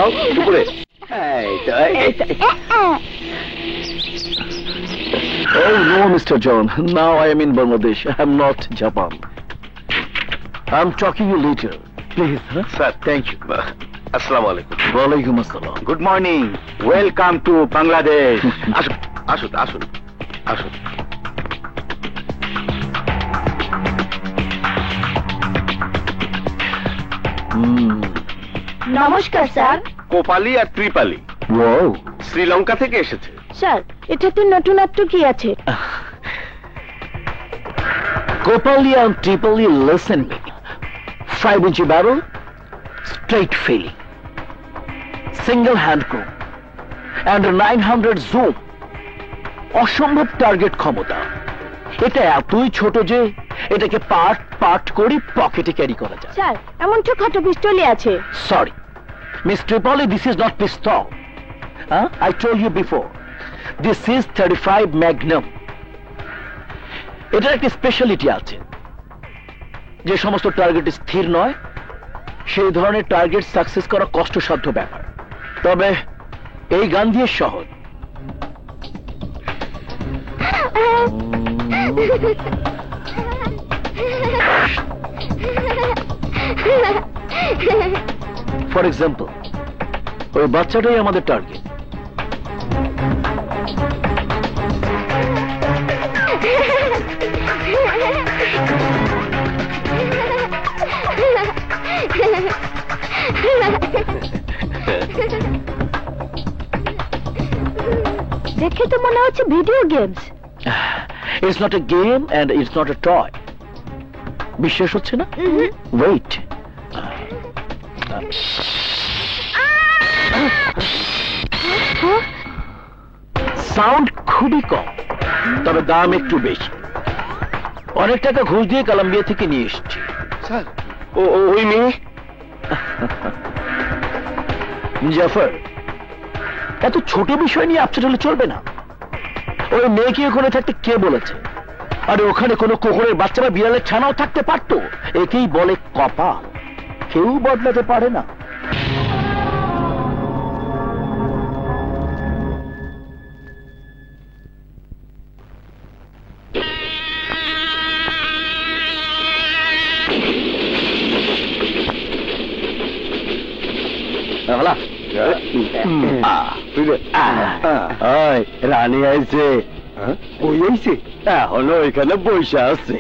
যাও উপরে। Oh no, Mr. John. Now I am in Bangladesh. I am not Japan. I am talking you later. Please, huh? Sir, Thank you. আসসালামু আলাইকুম। Walaikum assalam. Good morning, welcome to Bangladesh. আসুন আসুন আসুন আসুন। নমস্কার sir. Kapali আর ত্রিপালি Wow. Sri Lanka থেকে এসেছে। Sir এটাতে নতুনত্ব কি আছে? Kopali and Tripoli, listen me. 5-inch barrel, straight filling, single hand crew, and 900 zoom. অসম্ভব টার্গেট ক্ষমতা। এটা এতই ছোট যে এটাকে পার্ট পার্ট করে পকেটে ক্যারি করা যায়। স্যার এমন ছোটখাটো পিস্তলই আছে। Sorry, Miss Tripoli, this is not pistol. I told you before. This is 35 Magnum. এটার একটা স্পেশালিটি আছে, যে সমস্ত টার্গেট স্থির নয় সেই ধরনের টার্গেট সাকসেস করা কষ্টসাধ্য ব্যাপার। তবে এই গান দিয়ে সহজ। ফর এক্সাম্পল, ওই বাচ্চাটাই আমাদের টার্গেট। দেখে তো মনে হচ্ছে video games. It's not a game and it's not a toy. বিশ্বাস হচ্ছে না? Wait. সাউন্ড খুবই কম, তবে দাম একটু বেশি। অনেক টাকা ঘুষ দিয়ে কলম্বিয়া থেকে নিয়ে এসেছি। স্যার, ওই মেয়ে জাফর, এত ছোট বিষয় নিয়ে আপসেট হলে চলবে না। ওই মেয়েকে ওখানে থাকতে কে বলেছে? আরে ওখানে কোনো কুকুরের বাচ্চা বা বিড়ালের ছানাও থাকতে পারতো। একেই বলে কপাল, কেউ বদলাতে পারে না। রানী আইছে। ওই আইছে? এখনো এখানে বসে আছে।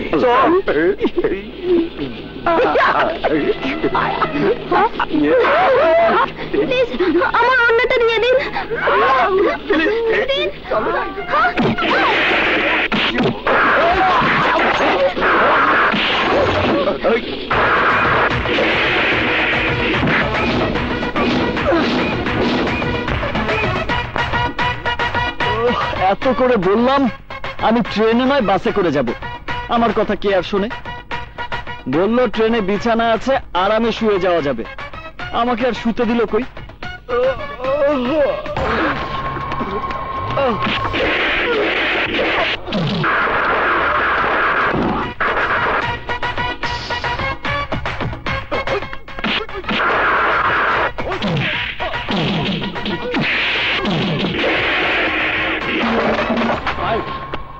প্লিজ আমার অন্যটা নিয়ে দিন। এত করে বললাম আমি ট্রেনে নয় বাসে করে যাব, আমার কথা কে আর শোনে? বললো ট্রেনে বিছানা আছে, আরামে শুয়ে যাওয়া যাবে। আমাকে আর শুতে দিল কই?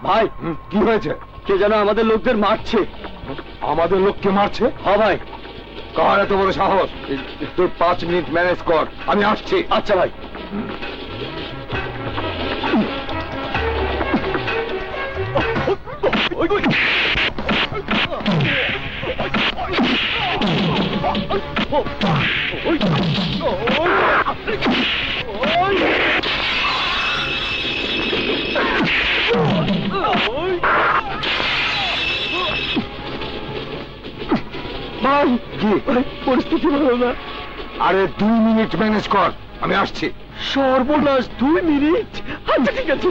ভাই কি হয়েছে? কে যেন আমাদের লোকদের মারছে। আমাদের লোককে মারছে? হ্যাঁ ভাই। কার এত বড় সাহস? তুই 5 মিনিট ম্যানেজ কর, আমি আসছি। আচ্ছা ভাই। পরিস্থিতি ভালো না। আরে 2 মিনিট ম্যানেজ কর, আমি আসছি। সর্বনাশ, 2 মিনিট? আচ্ছা ঠিক আছে।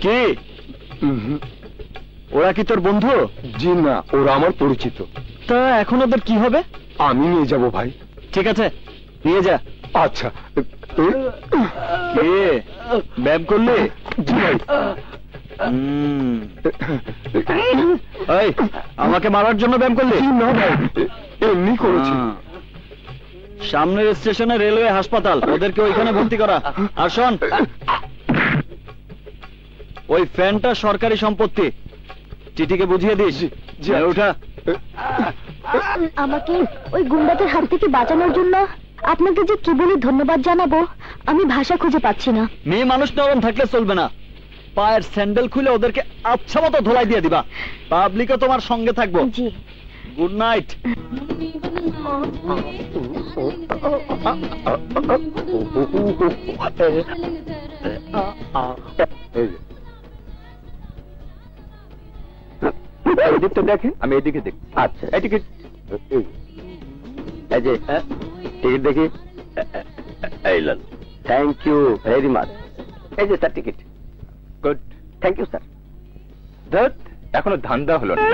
কে ওরা? কি তোর বন্ধু? জি না, ওরা আমার পরিচিত। তা এখন ওদের কি হবে? আমি নিয়ে যাব ভাই। ঠিক আছে, নিয়ে যা। আচ্ছা। কে ব্যায়াম করলে? জি ভাই। এই, আমাকে মারার জন্য ব্যায়াম করলে? না ভাই, এমনি করেছি। সামনের স্টেশনে রেলওয়ে হাসপাতাল, ওদেরকে ওইখানে ভর্তি করা। আর শোন, ওই ফ্যানটা সরকারি সম্পত্তি, চিঠিকে বুঝিয়ে দিস। জি, ওঠা। আমাকে ওই গুন্ডাদের হাত থেকে বাঁচানোর জন্য আপনাকে যে কি বলে ধন্যবাদ জানাবো আমি ভাষা খুঁজে পাচ্ছি না। মেয়ে মানুষ নরম থাকলে চলবে না, পায়ের স্যান্ডেল খুলে ওদেরকে আচ্ছা মতো ধোলাই দিয়ে দিবা। পাবলিকও তোমার সঙ্গে থাকবো। জি। Good night. এদিকটা দেখেন, আমি এদিকে দেখি। আচ্ছা, এই টিকিট, এই যে টিকিট দেখি। এই লন, থ্যাংক ইউ ভেরি মাচ। এই যে sir ticket. Good, thank you sir. ধত, এখনো ধান্দা হলো না।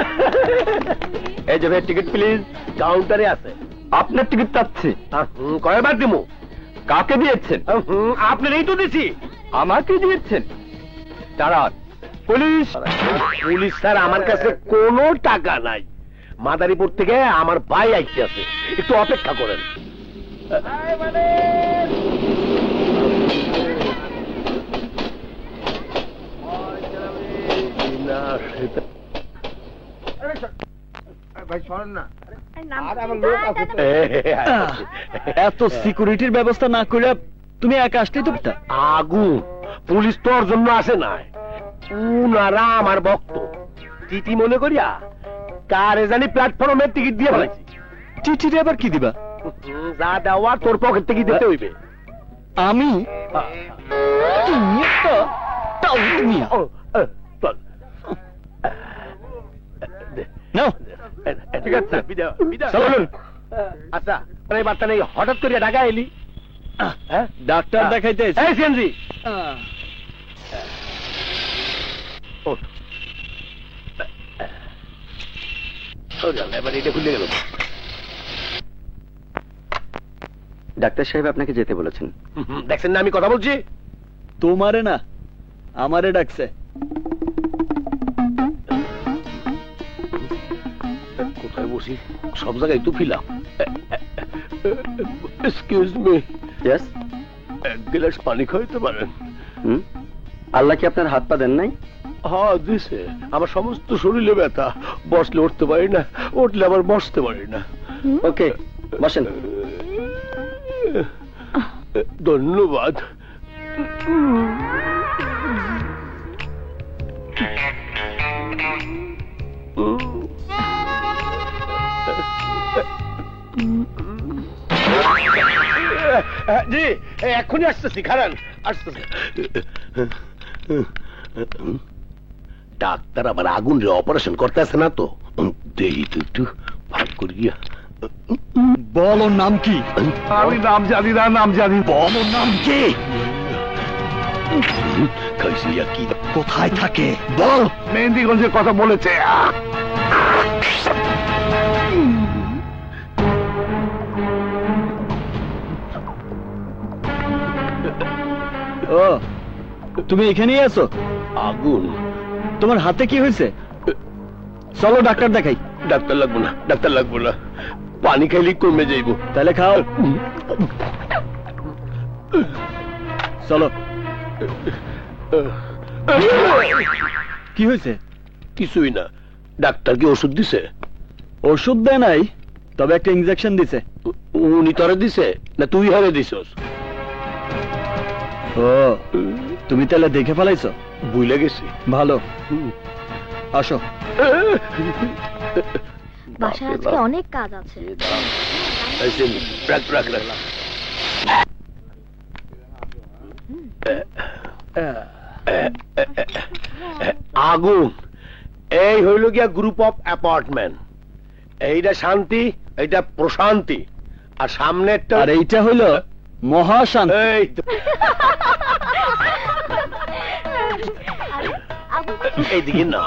এই যে ভাই টিকিট প্লিজ। কাউন্টারে আছে। আপনার টিকিট চাচ্ছি। কয়বার দিমু? কাকে দিয়েছেন? আপনারই তো দিছি। আমাকে দিয়েছেন? দাঁড়ান। পুলিশ। পুলিশ স্যার, আমার কাছে কোনো টাকা নাই। মাদারীপুর থেকে আমার ভাই আইতে আছে, একটু অপেক্ষা করেন। এত সিকিউরিটির ব্যবস্থা না করে তুমি একা আসলেই তো পারতা। আগুন, পুলিশ তোর জন্য আসে না, উনারা আমার ভক্ত। চিঠি মনে করিয়া কারে জানি প্ল্যাটফর্মের টিকিট দিয়ে ফেলাইছি। চিঠিটা আবার কি দিবা? যা দেওয়া তোর পকেট থেকে দিতে হইবে। আমি? তুমি একটা টাউট মিয়া। চল। নাও। ঠিক আছে, চলুন। আচ্ছা, এই বার্তা নেই, হঠাৎ করে ঢাকা এলি? ডাক্তার দেখাইতে এসেছি। এই সিএনজি, এবার এটা খুলে গেল। ডাক্তার সাহেব আপনাকে যেতে বলেছেন। দেখছেন না আমি কথা বলছি? তোমারে না, আমারে ডাকছে। কোথায় বসি? সব জায়গায় তো ফিলাম। Excuse me. ইয়েস। এক গ্লাস পানি খাইতে পারেন? আল্লাহ কি আপনার হাত পা দেন নাই? হ্যাঁ দিছে। আমার সমস্ত শরীরে ব্যথা, বসলে উঠতে পারি না, উঠলে আবার বসতে পারি না। ওকে, বসেন। ধন্যবাদ। জি, এখনই আসতেছি, খারান আসতেছি। ডাক্তার আবার আগুন রে অপারেশন করতেছে না তো? দেখি তো একটু ভাগ করিয়া। বল ওর নাম কি? আমি নাম জানি না, নাম জানি। বল ওর নাম কি? কাইসিয়া কি? কোথায় থাকে বল। মেহেন্দিগঞ্জের কথা বলেছে। ও, তুমি এখানেই আছো? আগুন। তোমার হাতে কি হয়েছে? চলো ডাক্তার দেখাই। ডাক্তার লাগবো না, ডাক্তার লাগবো না, পানি খাইলে কমে যাইব। তাহলে খাও। চলো। কি হয়েছে? কিছুই না। ডাক্তার কি ওষুধ দিছে? ওষুধ দেয় নাই, তবে একটা ইনজেকশন দিছে। উনি তোরে দিছে না তুই হারে দিছস? ও, তুমি তাহলে দেখে ফেলাইছো? ভুলে গেছি। ভালো, আসো। বাসায় আজকে অনেক কাজ আছে। আগুন, এই হইল গিয়া গ্রুপ অফ অ্যাপার্টমেন্ট। এইটা শান্তি, এইটা প্রশান্তি, আর সামনেরটা আর এইটা হইল মহাশান্তি। এই তো। এইদিকে না,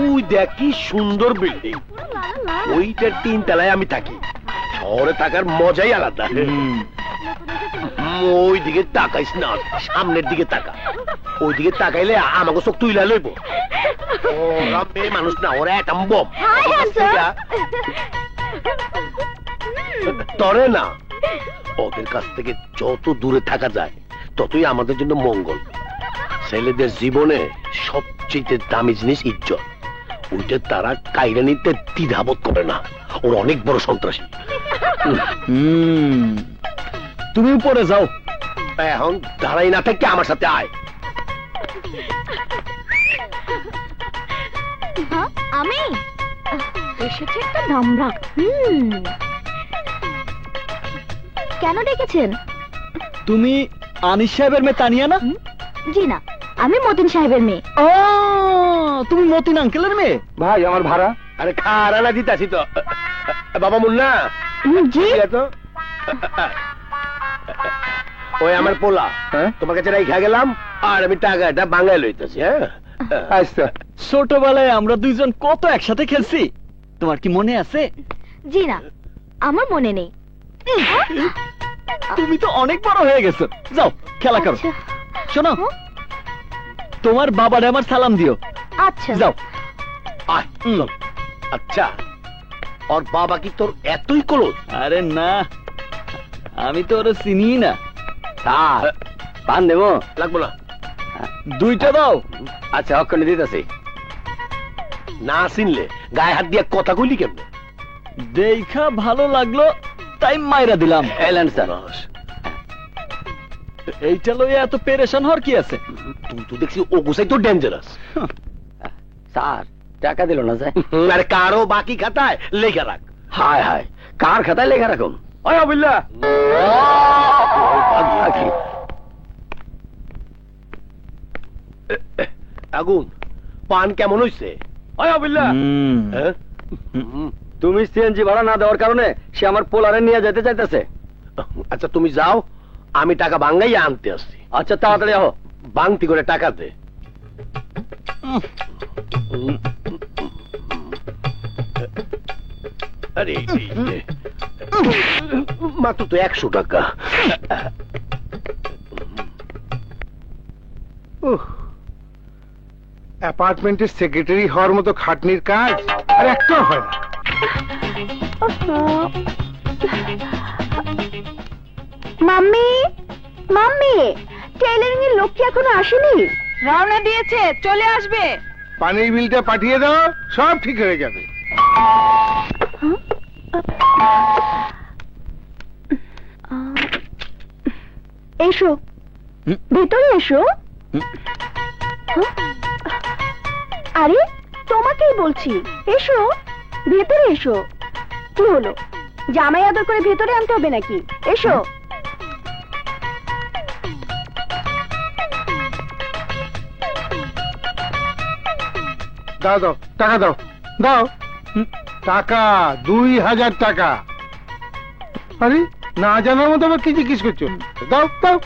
ওই দেখ কি সুন্দর বিল্ডিং। ওইটার 3 তলায় আমি থাকি। শহরে থাকার মজাই আলাদা। ওই দিকে তাকাইস না, সামনের দিকে তাকা। ওই দিকে তাকাইলে আমাকে চোখ তুইলা লইব। ওরা মেয়ে মানুষ না, ওরা একটা বম। তরে না, ওদের কাছ থেকে যত দূরে থাকা যায় ততই আমাদের জন্য মঙ্গল। ছেলেদের জীবনে সবচেয়ে দামি জিনিস ইজ্জত। ওইটা তারা কাইরা নিতে দ্বিধাবোধ করে না। ওর অনেক বড় সন্ত্রাসী। তুমি উপরে যাও। এখন দাঁড়াই না থেকে আমার সাথে আয়। আমি এসেছি একটা নামরা। কেন ডেকেছেন? তুমি আনিস সাহেবের মেয়ে তানিয়া না? জি না, আমি মতিন সাহেবের মেয়ে। ও, তুমি মতিন আঙ্কেলের মেয়ে? ভাই আমার ভাড়া। আরে খারানা দিতাছি তো। বাবা মুন্না, জি। তো ওই আমার পোলা, তোমার কাছে রাইখা গেলাম, আর আমি টাকাটা বাঙায় লইতেছি। হ্যাঁ, আচ্ছা। ছোটবেলায় আমরা দুইজন কত একসাথে খেলছি, তোমার কি মনে আছে? জি না, আমার মনে নেই। তুমি তো অনেক বড় হয়ে গেছো। যাও খেলা করো। আচ্ছা। শোনো, তোমার বাবারে আমার সালাম দিও। আচ্ছা যাও। আয়, চল। আচ্ছা, ওর বাবা কি তোর এতই ক্লোজ? আরে না, আমি তো ওরা চিনি না। স্যার পান দেবো? লাগবো না। দুইটা দাও। আচ্ছা অক্ষণে দিতেছি। না চিনলে গায়ে হাত দিয়ে কথা কইলি কেমনে? দেখা ভালো লাগলো তাই মাইরা দিলাম। এলেন স্যার। এইটা লইয়া এত পেরেশান হওয়ার কি আছে? তুই তো দেখছি ও গুছাই তো ডেঞ্জারাস। স্যার টাকা দিল না যায়? আরে কারো বাকি খাতায় লেখা রাখ। হায় হায়, কার খাতায় লেখা রাখুন? ওই আবিল্লা আগুন, পান কেমন হইছে? ওই আবিল্লা, হ্যাঁ? তুমি সিএনজি ভাড়া না দেওয়ার কারণে সে আমার পোলারে নিয়ে যেতে চাইতেছে। আচ্ছা তুমি যাও, আমি টাকা ভাঙ্গাইয়া আনতে আসছি। আচ্ছা তাড়াতাড়ি আহ। বাংতি করে টাকা দে। আরে মাত্র তো 100 টাকা। অ্যাপার্টমেন্টের সেক্রেটারি হওয়ার মতো খাটনির কাজ আর একটাও হয় না। মাম্মি, মাম্মি, টেইলারিং এর লোক কি এখনো আসেনি? রওনা দিয়েছে, চলে আসবে। পানির বিলটা পাঠিয়ে দাও, সব ঠিক হয়ে যাবে। এসো, ভেতরে এসো। আরে তোমাকেই বলছি, এসো ভেতরে এসো। কি হলো, জামাই আদর করে ভেতরে আনতে হবে নাকি? এসো। দাও দাও, টাকা দাও, দাও টাকা। 2000 টাকা। আরে না জানার মতো আবার কি জিজ্ঞেস করছো? দাও দাও।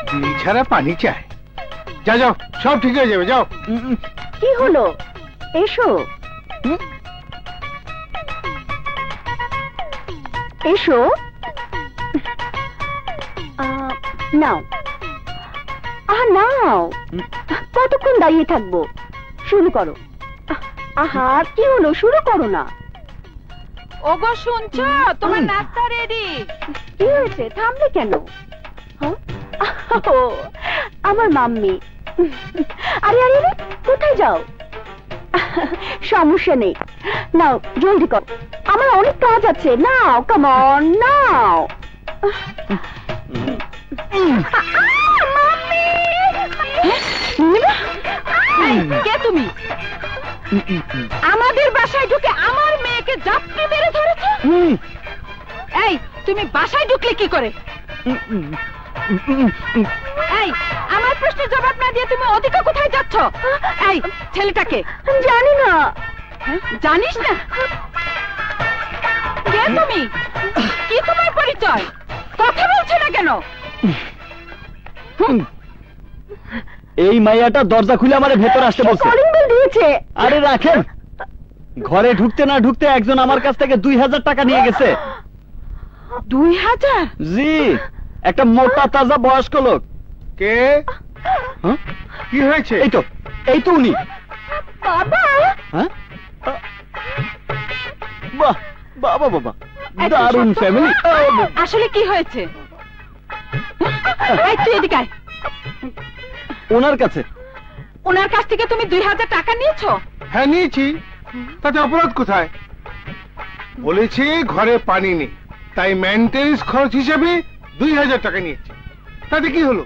বিল ছাড়া পানি চায়। যাও যাও, সব ঠিক হয়ে যাবে, যাও। কি হলো, এসো এসো। নাও নাও, কতক্ষণ দাঁড়িয়ে থাকবো? শুরু করো। আহা, কি হলো, শুরু করো না। ওগো শুনছো, তোমার নাস্তা রেডি। কি হয়েছে, থামলে কেন? ও, আমার মাম্মি। আরে আরে আরে, কোথায় যাও? সমস্যা নেই, নাও জলদি কর, আমার অনেক কাজ আছে। নাও, কাম অন, নাও। কে তুমি? আমাদের বাসায় ঢুকে আমার মেয়েকে জাপটে মেরে ধরেছো? এই, তুমি বাসায় ঢুকলে কি করে? এই, আমার প্রশ্নের জবাব না দিয়ে তুমি ওদিকে কোথায় যাচ্ছ? এই ছেলেটাকে জানি না। জানিস না? কে তুমি? কি তোমার পরিচয়? কথা বলছো না কেন? এই মাইয়াটা দরজা খুলে আমার ভেতর আসতে বলছে। কলিং বেল দিয়েছে। আরে রাখেন, ঘরে ঢুকতে না ঢুকতে একজন আমার কাছ থেকে 2000 টাকা নিয়ে গেছে। 2000? জি, একটা মোটা তাজা বয়স্ক লোক। কে? হ্যাঁ? কি হয়েছে? এই তো উনি। বাবা হ্যাঁ? বাহ, বাবা বাবা, এই তো দারুণ সত্য। ফ্যামিলি। আসলে কি হয়েছে? এই তুই এদিকে আয়। ওনার কাছে ওনার কাছ থেকে তুমি 2000 টাকা নিয়েছো? হ্যাঁ নিয়েছি, তাতে অপরাধ কোথায়? বলেছি ঘরে পানি নেই, তাই মেইনটেনেন্স খরচ হিসেবে 2000 টাকা নিয়েছি। তাতে কি হলো?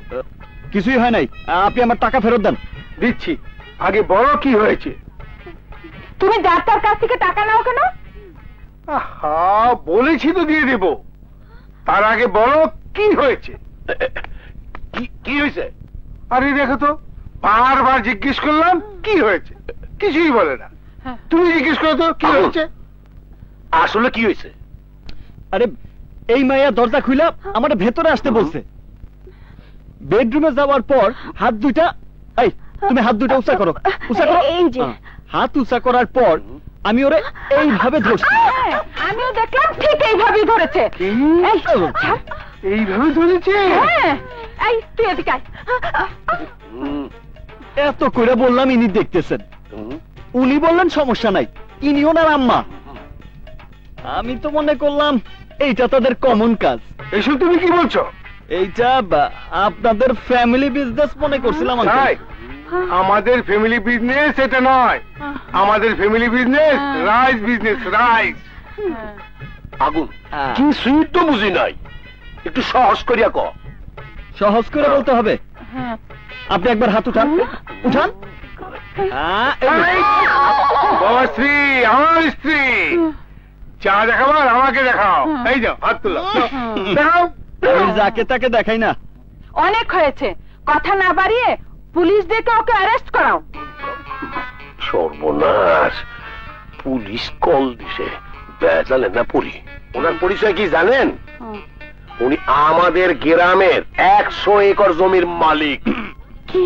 কিছুই হয় নাই, আপনি আমার টাকা ফেরত দেন। দিচ্ছি, আগে বড় কি হয়েছে? তুমি ডাক্তার কাছ থেকে টাকা নাও কেন? আহা, বলেছি তো দিয়ে দেব। তার আগে বড় কি হয়েছে? কি হয়েছে? আরে দেখো তো, বারবার জিজ্ঞেস করলাম কি হয়েছে, কিছুই বলে না। তুমি জিজ্ঞেস করো তো কি হয়েছে। আসলে কি হয়েছে? আরে এই মাইয়া দরজা খুইলা আমার ভেতরে আসতে বলছে। বেডরুমে যাওয়ার পর হাত দুইটা, এই তুমি হাত দুইটা উঁচা করো, উঁচা করো। এই যে। হাত উঁচা করার পর আমি ওরে এইভাবে ধরছি। হ্যাঁ, আমিও দেখলাম ঠিক এইভাবেই ধরেছে। এই, ছাড়। এইভাবে ধরেছে? হ্যাঁ, এই তুই এদিকে আয়। এত করে বললাম, ইনি দেখতেছেন। উনি বললেন সমস্যা নাই, ইনি ওনার আম্মা। আমি তো মনে করলাম এইটা তাদের কমন কাজ। এসব তুমি কি বলছো? এইটা আপনাদের ফ্যামিলি বিজনেস মনে করছিলাম। তাই? আমাদের ফ্যামিলি বিজনেস এটা নয়, আমাদের family business rice business, rice. আগুন কি সুইট তো বুঝি নাই, একটু সহজ করিয়া ক। সহজ করে বলতে হবে। আপনি একবার হাত উঠান, উঠান। বাবা স্ত্রী, আমার স্ত্রী, চা দেখাবার আমাকে দেখাও। এই যাও, হাত তুলো, দেখাও। আমি যাকে তাকে দেখাই না। অনেক হয়েছে, কথা না বাড়িয়ে পুলিশ ডেকে ওকে অ্যারেস্ট করাও। সর্বনাশ, পুলিশ কল দিছে, বেজালে না পড়ি। ওনার পরিচয় কি জানেন? উনি আমাদের গ্রামের 100 একর জমির মালিক। কি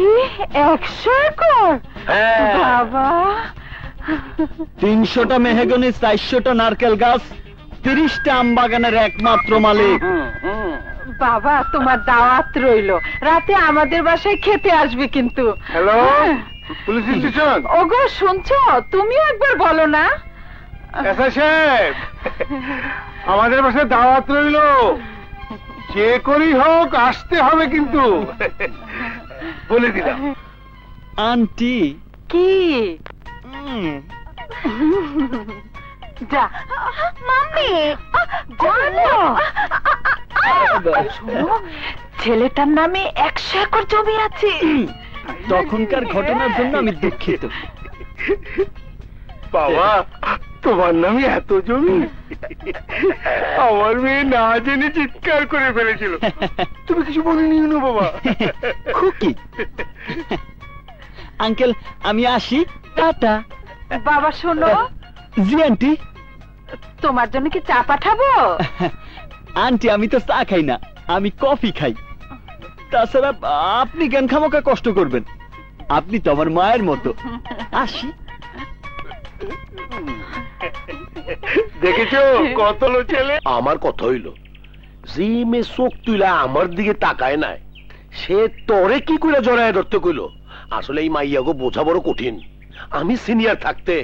100 একর? হ্যাঁ। বাবা, 300টা মেহগনি, 400টা নারকেল গাছ, 30টা আম বাগানের একমাত্র মালিক। বাবা তোমার দাওয়াত রইলো, রাতে আমাদের বাসায় খেতে আসবে কিন্তু। Hello, police station. ওগো শুনছো, তুমিও একবার বলো না। এসআই সাহেব, আমাদের বাসায় দাওয়াত রইলো, যে করি হোক আসতে হবে কিন্তু। বলে দিলাম। আন্টি কি যা মাম্মি জানো, শোনো, ছেলেটার নামে 100 একর জমি আছে। তখনকার ঘটনার জন্য আমি দুঃখিত। বাবা, তোমার নামে এত জমি? আমার মেয়ে না জেনে চিৎকার করে ফেলেছিল। তুমি কিছু বলিনি না বাবা? খুকি, আঙ্কেল আমি আসি, টাটা। বাবা শোনো, জি আন্টি। তোমার জন্য কি চা পাঠাবো? আন্টি আমি তো চা খাই না, আমি কফি খাই। তাছাড়া আপনি কেন খামোকা কষ্ট করবেন? আপনি তো আমার মায়ের মতো। আসি। দেখেছো কত লো ছেলে? আমার কথা হইল, যে মেয়ে চোখ তুইলা আমার দিকে তাকায় নাই, সে তরে কি করে জড়ায় ধরতে কইল? আসলে এই মাইয়াগো বোঝা বড় কঠিন। আমি সিনিয়র থাকতে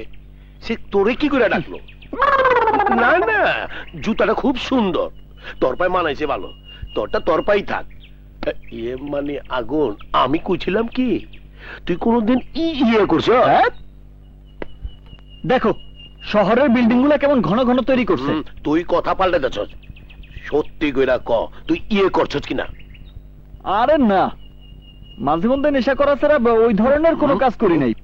সে তোরে কি করে ডাকলো? না না, জুতাটা খুব সুন্দর, তোর পায়ে মানাইছে ভালো, তোরটা তোর পাই থাক। ইয়ে মানে আগুন, আমি কইছিলাম কি, তুই কোনদিন ইয়ে করছ? দেখো শহরের বিল্ডিং গুলা কেমন ঘন ঘন তৈরি করছে। তুই কথা পাল্টে যাচ্ছ, সত্যি কইরা ক, তুই ইয়ে করছস কিনা? আরে না, মাঝে মধ্যে নেশা করা ছাড়া ওই ধরনের কোনো কাজ করি নাই।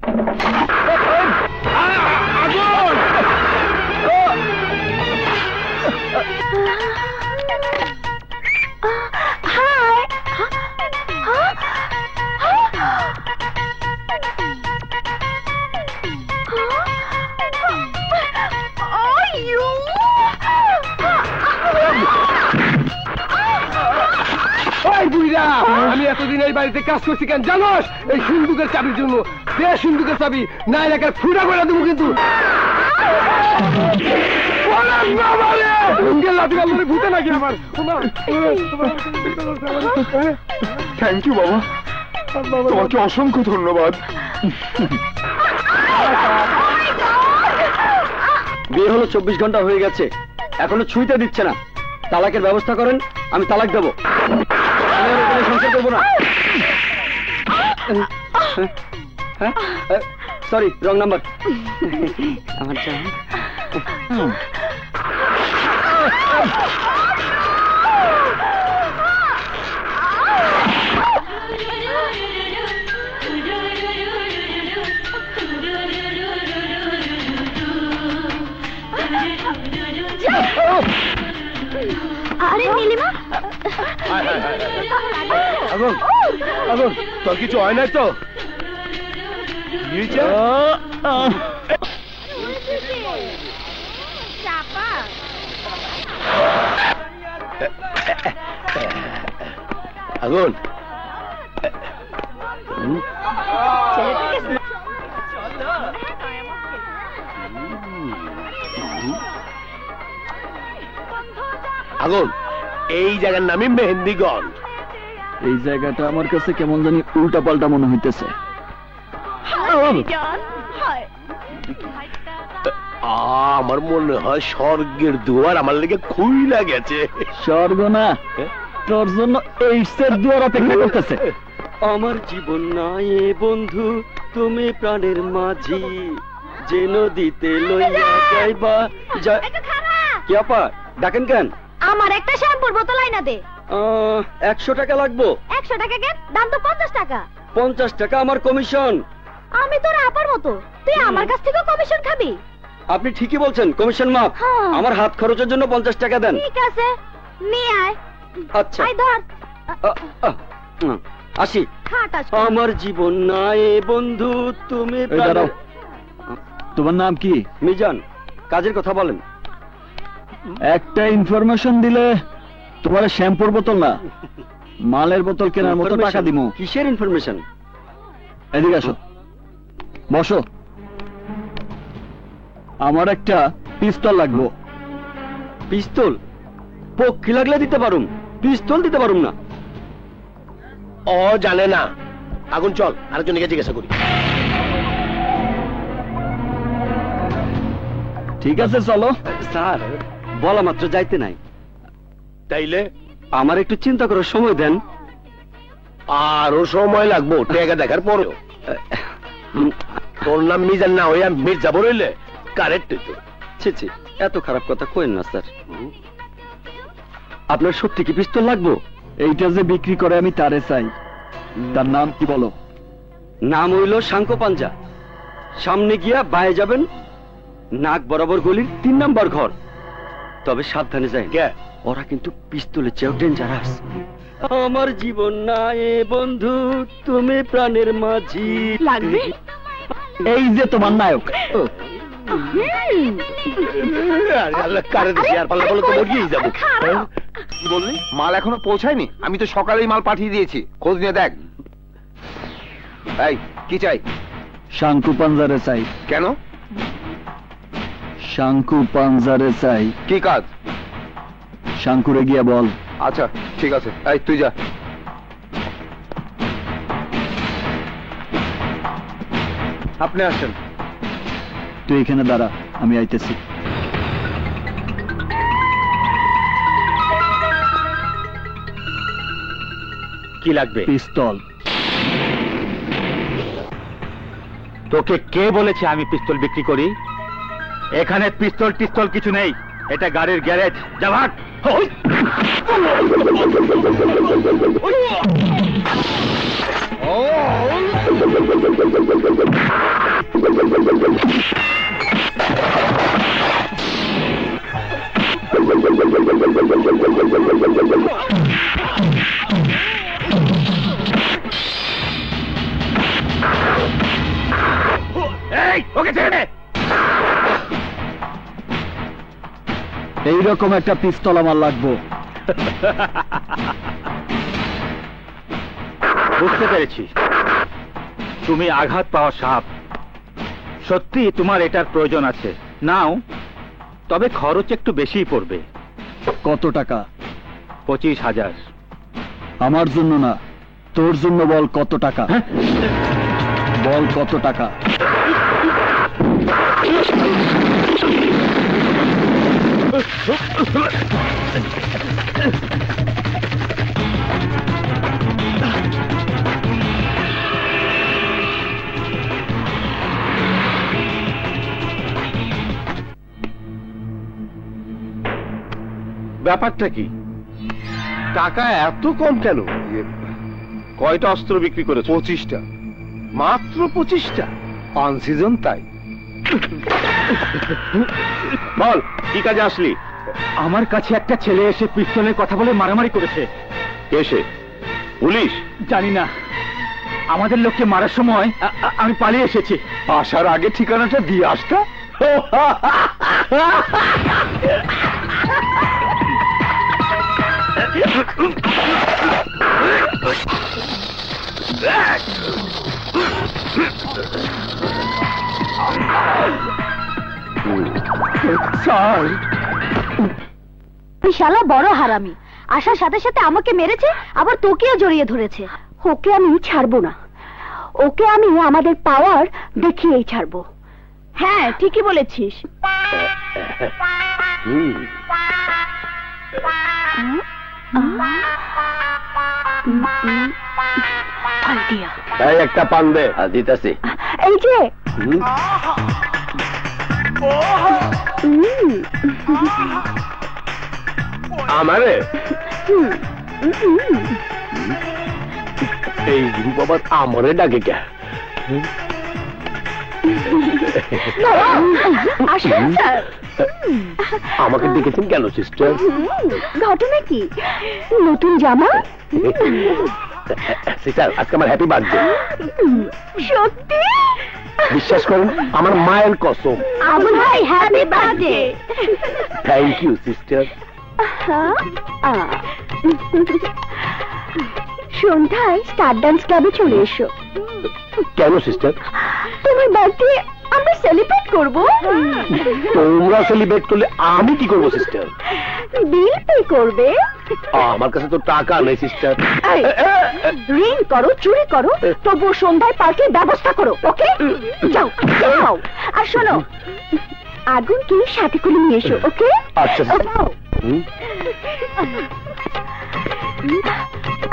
আমি এতদিন এই বাড়িতে কাজ করছি কেন জানোস? এই সিন্ধুকের চাবির জন্য। দে সিন্ধুকের চাবি, না এলাকার ফুটা করে দেবো কিন্তু। লাঠি মারলে ভূতে নাকি আমার থ্যাংক ইউ বাবা, তোমাকে অসংখ্য ধন্যবাদ। বিয়ে হলো 24 ঘন্টা হয়ে গেছে, এখনো ছুঁইতে দিচ্ছে না। তালাকের ব্যবস্থা করেন, আমি তালাক দেবো। আমি আর এখানে সংসার করবো না। Sorry, wrong number. আমার জান আরে নীলিমা, আগুন আগুন, তোর কিছু হয় নাই তো? আগুন, আগুন, এই জায়গার নামই মেহেন্দিগঞ্জ। এই জায়গাটা আমার কাছে কেমন জানি উল্টা পাল্টা মনে হইতেছে। আমার মনে হয় স্বর্গের দুয়ার আমার লেগে খুইলা গেছে। স্বর্গ না, তোর জন্য এইসের দুয়ার অপেক্ষা করতেছে। আমার জীবন নাই এ বন্ধু, তুমি প্রাণের মাঝি, যে নদীতে লইয়া যাইবা। কি আপা ডাকেন কেন? আমার একটা শ্যাম্পুর বোতল আইনা দে। 100 টাকা লাগবো। 100 টাকা কেন? দাম তো 50 টাকা। 50 টাকা আমার কমিশন। আমি তোর আপার মতো, তুই আমার কাছ থেকে কমিশন খাবি? আপনি ঠিকই বলছেন, কমিশন মাপ। হ্যাঁ। আমার হাত খরচের জন্য 50 টাকা দেন। ঠিক আছে, নিয়ে আয়। আচ্ছা, আয় ধর। আসি। খাট আজকে। আমার জীবন নাই এ বন্ধু, তুমি এই দাঁড়াও, তোমার নাম কি? মিজান। কাজের কথা বলেন। একটা ইনফরমেশন দিলে তোমার শ্যাম্পুর বোতল না, মালের বোতল কেনার মতো টাকা দিমু। কিসের ইনফরমেশন? এদিকে আসো, বসো। আমার একটা পিস্তল লাগবো। পিস্তল? পক্ষী লাগলে দিতে পারুম, পিস্তল দিতে পারুম না। ও জানে না। আগুন, চল আরেকজনকে জিজ্ঞাসা করি। ঠিক আছে চলো। স্যার, বলা মাত্র যাইতে নাই। তাইলে আমার একটু চিন্তা করার সময় দেন। আরো সময় লাগবো টেকা দেখার পরেও। তোর নাম মিজান না হইয়া মির্জা বললে কারেক্ট তো। ছি ছি, এত খারাপ কথা কইেন না স্যার। আপনার সত্যি কি পিস্তল লাগবো? এইটা যে বিক্রি করে আমি তারে চাই। তার নাম কি বলো? নাম হইল শাঙ্কো পাঞ্জা। সামনে গিয়া বায়ে যাবেন, নাক বরাবর গলির 3 নাম্বার ঘর। তবে সাবধানে যাই, ওরা কিন্তু পিস্তলের চেয়েও ডেঞ্জারাস। আমার জীবন নাই এ বন্ধু, তুমি প্রাণের মাঝি। লাগবে? এই যে তোমার নায়ক। কি বললি? মাল এখনো পৌঁছায়নি? আমি তো সকালেই মাল পাঠিয়ে দিয়েছি, খোঁজ নিয়ে দেখ। এই কি চাই? শাঙ্কু পাঞ্জারে চাই। কেন? শাঙ্কু পাঞ্জারে চাই। কি কাজ? শাঙ্কুরে গিয়া বল। আচ্ছা ঠিক আছে, এই তুই যা। আপনি আসেন। তুই এখানে দাঁড়া, আমি আইতেছি। কি লাগবে? পিস্তল। তোকে কে বলেছে আমি পিস্তল বিক্রি করি? এখানে পিস্তল টিস্তল কিছু নেই, এটা গাড়ির গ্যারেজ। যা ভাগ। ওকে ছেড়ে দে। এইরকম একটা পিস্তল আমার লাগবো। বুঝতে পেরেছি, তুমি আঘাত পাওয়া সাপ। সত্যি তোমার এটার প্রয়োজন আছে, নাও। তবে খরচ একটু বেশিই পড়বে। কত টাকা? 25,000। আমার জন্য না, তোর জন্য বল কত টাকা? বল কত টাকা? ব্যাপারটা কি? টাকা এত কম কেন? কয়টা অস্ত্র বিক্রি করেছে? 25টা। মাত্র 25টা? আনসিজন তাই। বল কি কাজে আসলি? আমার কাছে একটা ছেলে এসে পিস্তলের কথা বলে মারামারি করেছে। কে সে? পুলিশ? জানি না, আমাদের লোককে মারার সময় আমি পালিয়ে এসেছি। আসার আগে ঠিকানাটা দিয়ে আসতা। স্যার, শালা বড় হারামি, আসার সাথে সাথে আমাকে মেরেছে, আবার তোকেও জড়িয়ে ধরেছে। ওকে আমি ছাড়বো না, ওকে আমি আমাদের পাওয়ার দেখিয়েই ছাড়বো। হ্যাঁ, ঠিকই বলেছিস। এই একটা পান দে। দিতেছি। এই যে আমারে এই গ্রুপ আবার আমারে ডাকে কে? আসেন স্যার। আমাকে ডেকেছেন কেন সিস্টার? ঘটনা কি? নতুন জামা? সিস্টার, আজকে আমার হ্যাপি বার্থডে। সত্যি? বিশ্বাস করুন, আমার মায়ের কসম। আবুল ভাই, happy birthday. Thank you sister. সন্ধ্যায় স্টার ডান্স ক্লাবে চলে এসো। কেন সিস্টার? তোমার বার্থডে আমরা সেলিব্রেট করব। তোমরা সেলিব্রেট করলে আমি কি করবো সিস্টার? বিল পে করবে। আমার কাছে তো টাকা নেই সিস্টার। ঋণ করো, চুরি করো, তবু সন্ধ্যায় পার্কের ব্যবস্থা করো। ওকে, যাও যাও। আর শোনো, আগুনকে সাথে করে নিয়ে এসো। ওকে? আচ্ছা।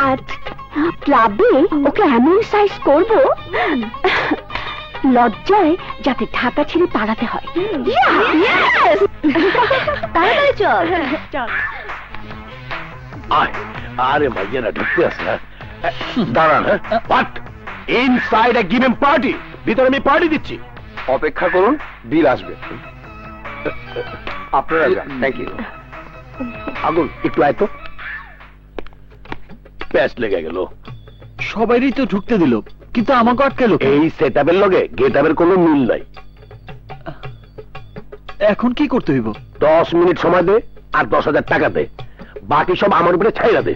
আজ ক্লাবে ওকে এমন সাইজ করবো, লজ্জায় যাতে ঢাকা ছেড়ে পালাতে হয়। তাড়াতাড়ি চল। আয়, আরে মাইয়ারা ঢুকতে আসে। দাঁড়ান, but inside a given party. ভিতরে আমি পার্টি দিচ্ছি। অপেক্ষা করুন, বিল আসবে। আপনারা যান। Thank you. আগুন একটু আয় তো। প্যাচ লেগে গেল। সবাইরই তো ঢুকতে দিল, কিন্তু আমাকে আটকালো। এই সেটআপের লগে গেটআপের কোনো মিল নাই। এখন কি করতে হইব? 10 মিনিট সময় দে আর 10,000 টাকা দে। বাকি সব আমার উপরে ছাইরা দে।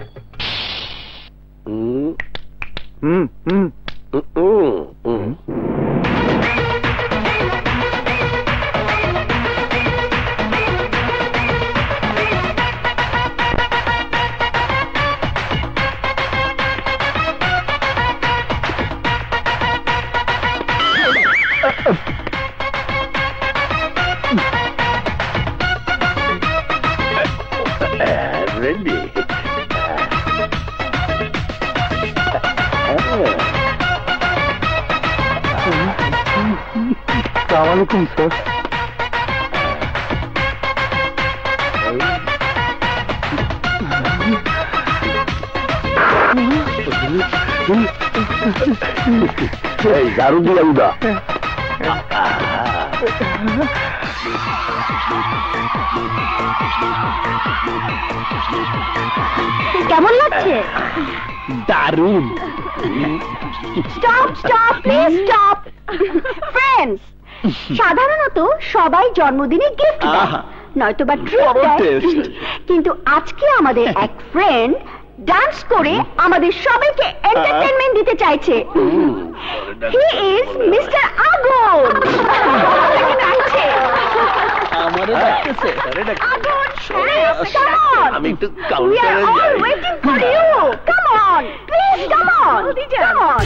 Ready? আসসালামু আলাইকুম স্যার। এই দারু দিয়া উদা। কেমন লাগছে? দারুণ। Stop stop, please stop. Friends, সাধারণত সবাই জন্মদিনে গিফট দেয়, নয়তো বা ট্রিট দেয়, কিন্তু আজকে আমাদের এক ফ্রেন্ড ডান্স করে আমাদের সবাইকে এন্টারটেইনমেন্ট দিতে চাইছে। হি ইজ মিস্টার আগুন। আমারে ডাকতেছে। আগুন, আমি একটু কাউন্টারে যাই। waiting for you. Come on, please, come on. Come on.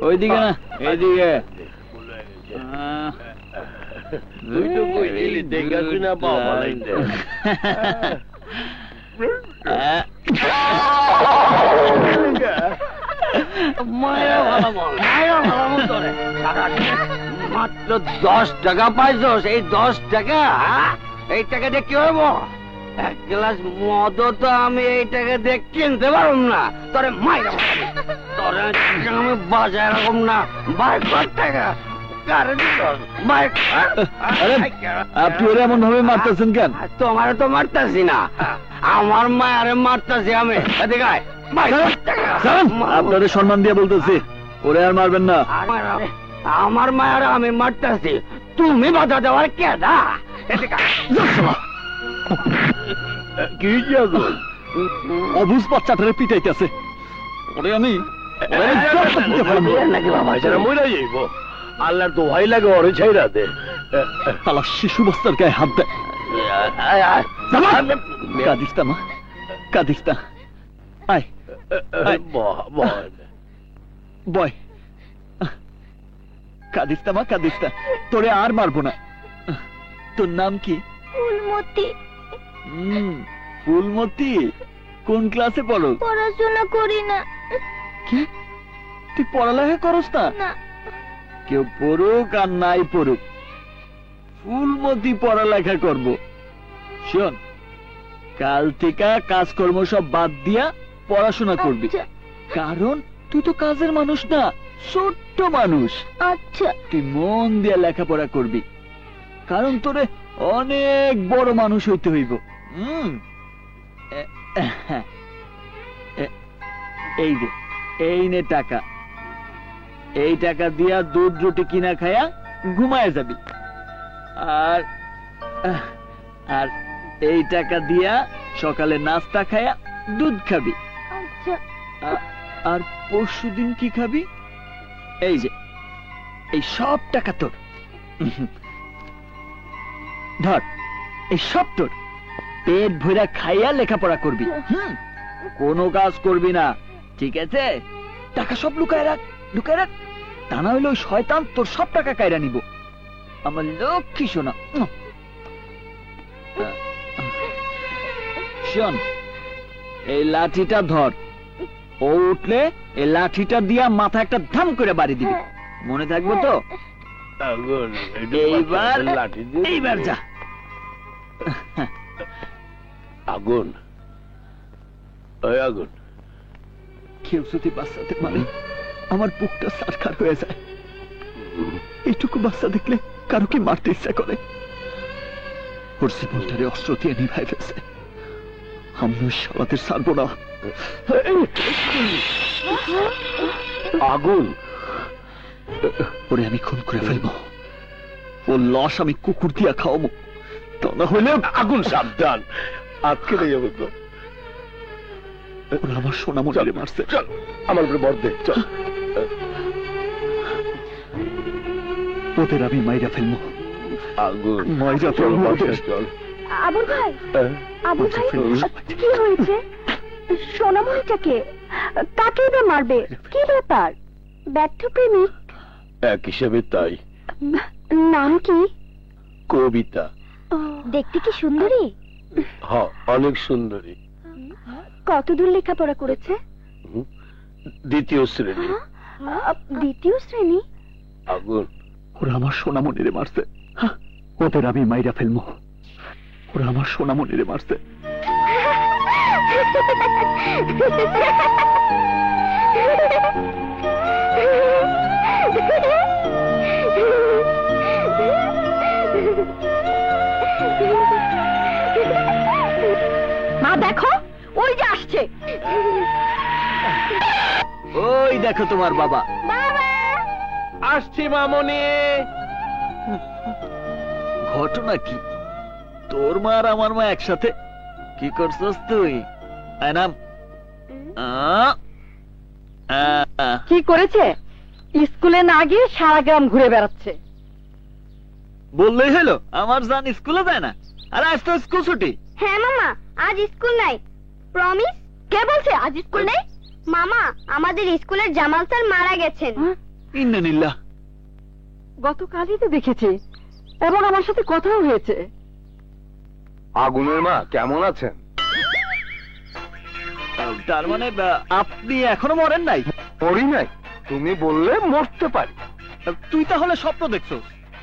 ওইদিকে না এইদিকে তুই তো কইলি দেখাছি না বাবা লাইতে মাত্র 10 টাকা পাইছস, এই 10 টাকা এই টাকা দিয়ে কি হইব? এক গ্লাস মদ তো আমি এই টাকা দিয়ে কিনতে পারব না। তোরে মাইরা তোরে আমি বাজায় রাখব না। বাইক কর টাকা আপনি ওরা এমন ভাবে মারতেছেন কেন? তোমার তো মারতাছি না, আমার মায়ারে মারতাছি আমি। আপনাদের সম্মান দিয়ে বলতেছি, ওরে আর মারবেন না। আমার মায়ারে আমি মারতাছি, তুমি বাধা দেওয়ার কেডা? কি অবুজ বাচ্চাটারে পিটাইতেছে, ওরে আমি নাকি বাবা যারা মরে যাইব আল্লাহর দোহাই লাগে ওরে ছাইরা দে শালা শিশু বস্তার গায়ে হাত দেয়। কাঁদিস না মা, কাঁদিস না। আয় বয়, কাঁদিস না মা, কাঁদিস না। তোরে আর মারবো না। তোর নাম কি? ফুলমতি। ফুলমতি, কোন ক্লাসে পড়ো? পড়াশোনা করি না। কি, তুই পড়ালেখা করস না? না। কেউ পড়ুক আর নাই পড়ুক, ফুলমতি পড়ালেখা করব। শোন, কাল থেকে কাজকর্ম সব বাদ দিয়া পড়াশোনা করবি। আচ্ছা। কারণ তুই তো কাজের মানুষ না, ছোট্ট মানুষ। আচ্ছা। তুই মন দিয়া লেখাপড়া করবি, কারণ তোরে অনেক বড় মানুষ হইতে হইব। এই যে, এই নে টাকা। এই টাকা দিয়া দুধ রুটি কিনা খায়া ঘুমায় যাবি। আর আর এই টাকা দিয়া সকালে নাস্তা খায়া দুধ খাবি। আচ্ছা। আর পরশুদিন কি খাবি? এই যে, এই সব টাকা তোর। ধর, এই সব তোর। পেট ভরা খাইয়া লেখাপড়া করবি। কোনো কাজ করবি না, ঠিক আছে? টাকা সব লুকায় রাখ, লুকায় রাখ। তা না হইলে ওই শয়তান তোর সব টাকা কাইরা নিব। আমার লক্ষ্মী শোনা। শোন, এই লাঠিটা ধর। ও উঠলে এই লাঠিটা দিয়া মাথা একটা ধাম করে বাড়ি দিবি। মনে থাকবো তো? এইবার এইবার যা। আগুন, ওই আগুন, কেউ যদি বাচ্চাদের মানে আমার বুকটা সারখার হয়ে যায়। এইটুকু বাচ্চা দেখলে কারো কি মারতে ইচ্ছা করে? ওর জীবনটারে অস্ত্র দিয়ে নিভাই ফেলছে। আমি ওই শালাদের ছাড়বো না। আগুন, ওরে আমি খুন করে ফেলবো। ওর লাশ আমি কুকুর দিয়া খাওয়াবো। তা না হইলে আগুন সাবধান, আটকে যাবে তো। ওরা আমার সোনামণিরে মারছে। চল আমার উপরে বর দে, চল। ওদের আমি মাইরা ফেলবো। আগুন, মাইরা ফেলবো ওদের। চল। আবুল ভাই, আবুল ভাই, কি হয়েছে? সোনামণিটাকে কাকে বা মারবে? কি ব্যাপার? ব্যর্থ প্রেমিক? এক হিসেবে তাই। নাম কি? কবিতা। দেখতে কি সুন্দরী? হ্যাঁ, অনেক সুন্দরী। কতদূর লেখাপড়া করেছে? দ্বিতীয় শ্রেণী। দ্বিতীয় শ্রেণী? আগুন, ওরা আমার সোনামণিরে মারছে। ওদের আমি মাইরা ফেলবো। ওরা আমার সোনামণিরে মারছে। মা দেখো, ওই যে আসছে। ওই দেখো তোমার বাবা। আসছি মামনি। ঘটনা কি? তোর মা আর আমার মা একসাথে? কি করছস তুই? কি করেছে? স্কুলে না গিয়ে সারা গ্রাম ঘুরে বেড়াচ্ছে। বললেই হলো, আমার জান স্কুলে যায় না। আর আজ তো স্কুল ছুটি। হ্যাঁ মামা, আজ স্কুল নাই। প্রমিস? কে বলছে আজ স্কুল নেই? মামা, আমাদের স্কুলের জামাল স্যার মারা গেছেন। ইন্নালিল্লাহ। গতকালই তো দেখেছি, এবং আমার সাথে কথাও হয়েছে। আগুনের মা কেমন আছেন? তার মানে আপনি এখনো মরেন নাই? মরি নাই, তুমি বললে মরতে পারি। তুই তাহলে স্বপ্ন দেখছো?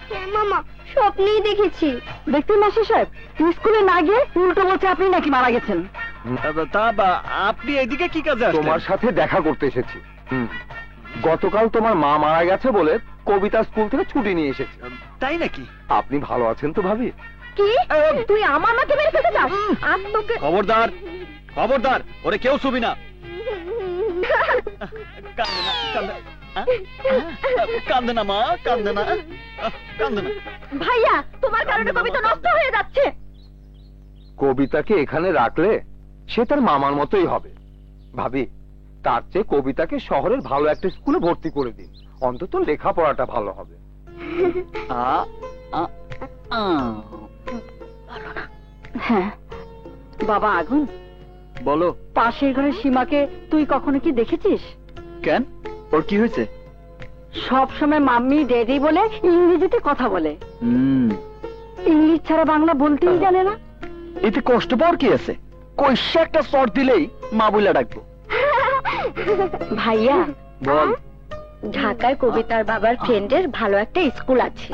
হ্যাঁ মামা, স্বপ্নেই দেখেছি। দেখতে মাসি সাহেব, স্কুলে না গিয়ে উল্টো বলছে আপনি নাকি মারা গেছেন। তা আপনি এদিকে কি কাজে আসছেন? তোমার সাথে দেখা করতে এসেছি। গতকাল তোমার মা মারা গেছে বলে কবিতা স্কুল থেকে ছুটি নিয়ে এসেছে। তাই নাকি? আপনি ভালো আছেন তো ভাবি? কি? তুই আমার মাকে মেরে ফেলতে চাস? আজ তোকে খবরদার, খবরদার, ওরে কেউ ছবি না। কান্দে না মা, কান্দে না, কান্দে না। ভাইয়া, তোমার কারণে কবিতা নষ্ট হয়ে যাচ্ছে। কবিতাকে এখানে রাখলে সে তার মামার মতোই হবে। ভাবি, তার চেয়ে কবিতাকে শহরের ভালো একটা স্কুলে ভর্তি করে দিন, অন্তত লেখাপড়াটা ভালো হবে। হ্যাঁ বাবা আগুন, বলো। পাশের ঘরের সীমাকে তুই কখনো কি দেখেছিস? কেন, ওর কি হয়েছে? সব সময় মাম্মি ড্যাডি বলে ইংরেজিতে কথা বলে, ইংলিশ ছাড়া বাংলা বলতেই জানে না। এতে কষ্ট পাওয়ার কি আছে? কইসা একটা শর্ট দিলেই মা বলে ডাকবো। ভাইয়া বল। ঢাকায় কবিতার বাবার ফ্রেন্ডের ভালো একটা স্কুল আছে।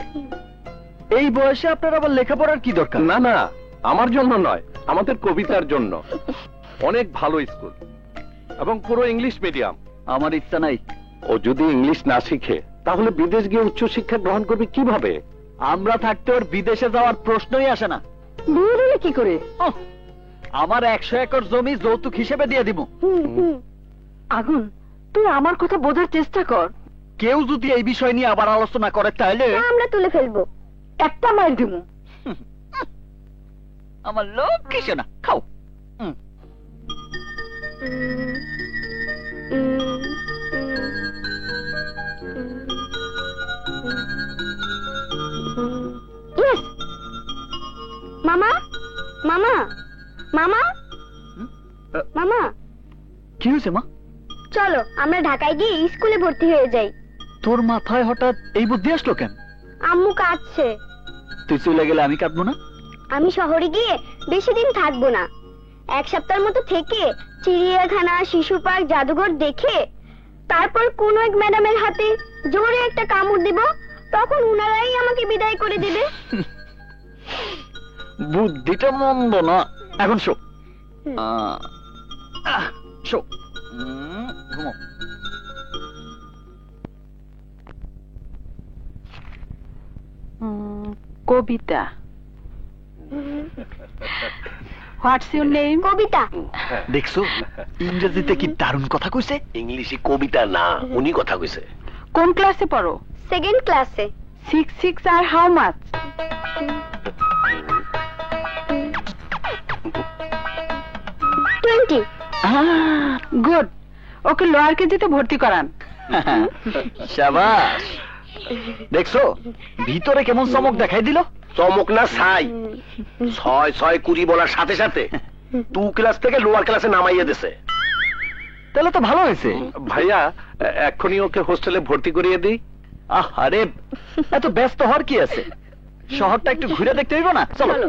এই বয়সে আপনার আবার লেখাপড়ার কি দরকার? না না, আমার জন্য নয়, আমাদের কবিতার জন্য। অনেক ভালো স্কুল এবং পুরো ইংলিশ মিডিয়াম। আমার ইচ্ছা নাই। ও যদি ইংলিশ না শিখে তাহলে বিদেশ গিয়ে উচ্চ শিক্ষা গ্রহণ করবে কিভাবে? আমরা থাকতে ওর বিদেশে যাওয়ার প্রশ্নই আসে না। বিয়ে দিলে কি করে? আমার 100 একর জমি যৌতুক হিসেবে দিয়ে দিব। আগুন, তুই আমার কথা বোঝার চেষ্টা কর। কেউ যদি এই বিষয় নিয়ে আবার আলোচনা করে তাহলে আমরা তুলে ফেলবো। একটা মাইল দিব। আমার লোক কিছু না, খাও। মামা মামা মামা মামা, কি হয়েছে মা? চলো আমরা ঢাকায় গিয়ে স্কুলে ভর্তি হয়ে যাই। তোর মাথায় হঠাৎ এই বুদ্ধি আসলো কেন? আম্মু কাঁদছে। তুই চলে গেলে আমি কাঁদবো না? আমি শহরে গিয়ে বেশি দিন থাকবো না, 1 সপ্তাহের মতো থেকে চিড়িয়াখানা, শিশু পার্ক, জাদুঘর দেখে তারপর কোন এক ম্যাডামের হাতে জোরে একটা কামড় দিব, তখন উনারাই আমাকে বিদায় করে দিবে। বুদ্ধিটা মন্দ না। এখন শো, শো, ঘুমো। Kabita. What's your name? Kabita. দেখছো ইংরেজিতে কি দারুণ কথা কইছে? ইংলিশে কবিতা না, উনি কথা কইছে। কোন ক্লাসে পড়ো? 2nd ক্লাসে। 6 আর how much? 20। Good, okay lower কেজিতে ভর্তি করান। শাবাশ। দেখছো ভিতরে কেমন চমক দেখাই দিল? চমক না ছাই। 6 6 20 বলার সাথে সাথে 2 ক্লাস থেকে লোয়ার ক্লাসে নামাইয়ে দিছে। তাহলে তো ভালো হয়েছে। ভাইয়া, এক্ষুনি ওকে হোস্টেলে ভর্তি করিয়ে দিই। আরে এত ব্যস্ত হওয়ার কি আছে? শহরটা একটু ঘুরে দেখতে হইব না? চলো।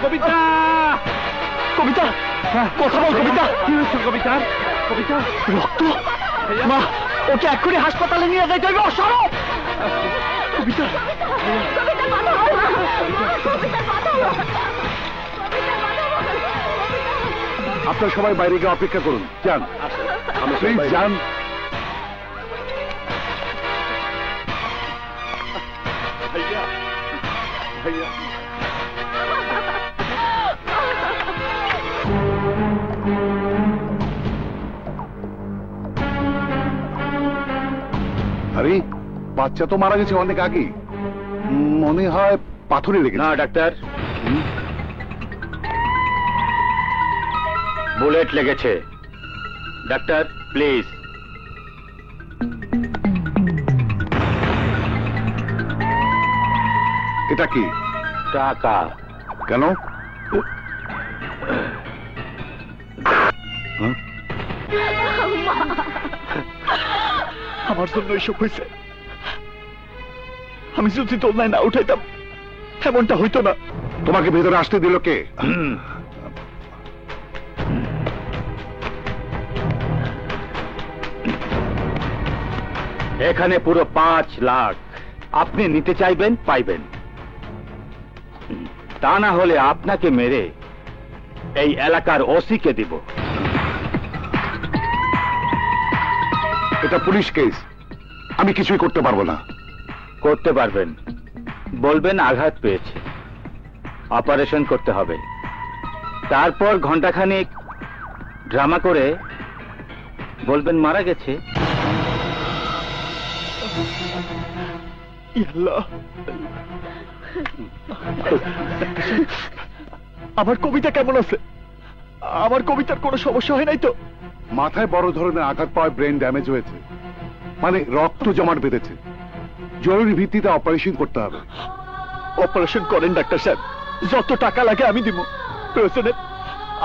কবিতা কবিতা কথা বল কবিতা। কি হয়েছে কবিতার? কবিতা রক্ত, মা ওকে এক্ষুনি হাসপাতালে নিয়ে যাইতে হবে। সরো কবিতা। আপনারা সবাই বাইরে গিয়ে অপেক্ষা করুন, যান প্লিজ যান। ভাইয়া ভাইয়া আরে বাচ্চা তো মারা গেছে অনেক আগে, মনে হয় পাথরে লেগেছে। না ডাক্তার, বুলেট লেগেছে। Doctor please. এটা কি? টাকা। কেন? আমার জন্য এসব হয়েছে। আমি যদি দোলনায় না উঠাইতাম এমনটা হইতো না। তোমাকে ভেতরে আসতে দিল কে? এখানে পুরো 5 লাখ আপনি নিতে চাইবেন, পাইবেন। তা না হলে আপনাকে মেরে এই এলাকার ওসিকে দিব। এটা পুলিশ কেস, আমি কিছুই করতে পারবো না। করতে পারবেন, বলবেন আঘাত পেয়েছে, অপারেশন করতে হবে। তারপর ঘন্টাখানিক ড্রামা করে বলবেন মারা গেছে। আমার কবিতা কেমন আছে? আমার কবিতার কোনো সমস্যা হয় নাই তো? মাথায় বড় ধরনের আঘাত পাওয়ায় ব্রেন ড্যামেজ হয়েছে, মানে রক্ত জমাট বেঁধেছে। জরুরি ভিত্তিতে অপারেশন করতে হবে। অপারেশন করেন ডাক্তার সাহেব, যত টাকা লাগে আমি দিব। প্রয়োজনে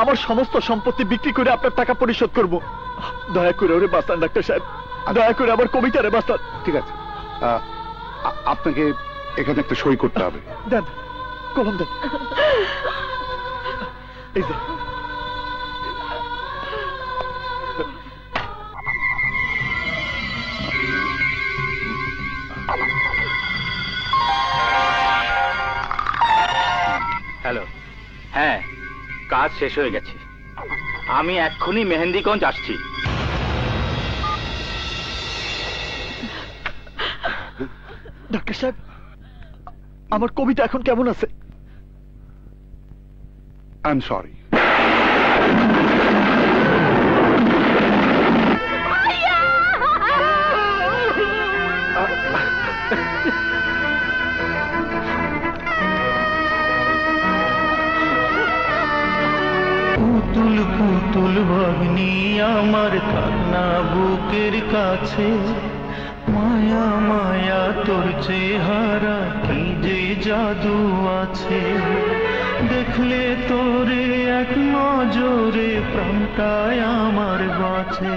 আমার সমস্ত সম্পত্তি বিক্রি করে আপনার টাকা পরিশোধ করব। দয়া করে ওরে বাঁচান ডাক্তার সাহেব, দয়া করে আমার কবিতারে বাঁচান। ঠিক আছে, আপনাকে এখানে একটা সই করতে হবে। দেন, কলম দেন। এই যে হ্যালো, হ্যাঁ কাজ শেষ হয়ে গেছে। আমি এক্ষুনি মেহেন্দিগঞ্জ আসছি। ডাক্তার সাহেব, আমার কবিতা এখন কেমন আছে? I am sorry. পুতুল পুতুল ভাগ্নি আমার কান্না বুকের কাছে, মায়া মায়া তোর চেহারা কি যে জাদু আছে, দেখলে তোরে এক নজরে প্রাণটায় আমার বাঁচে।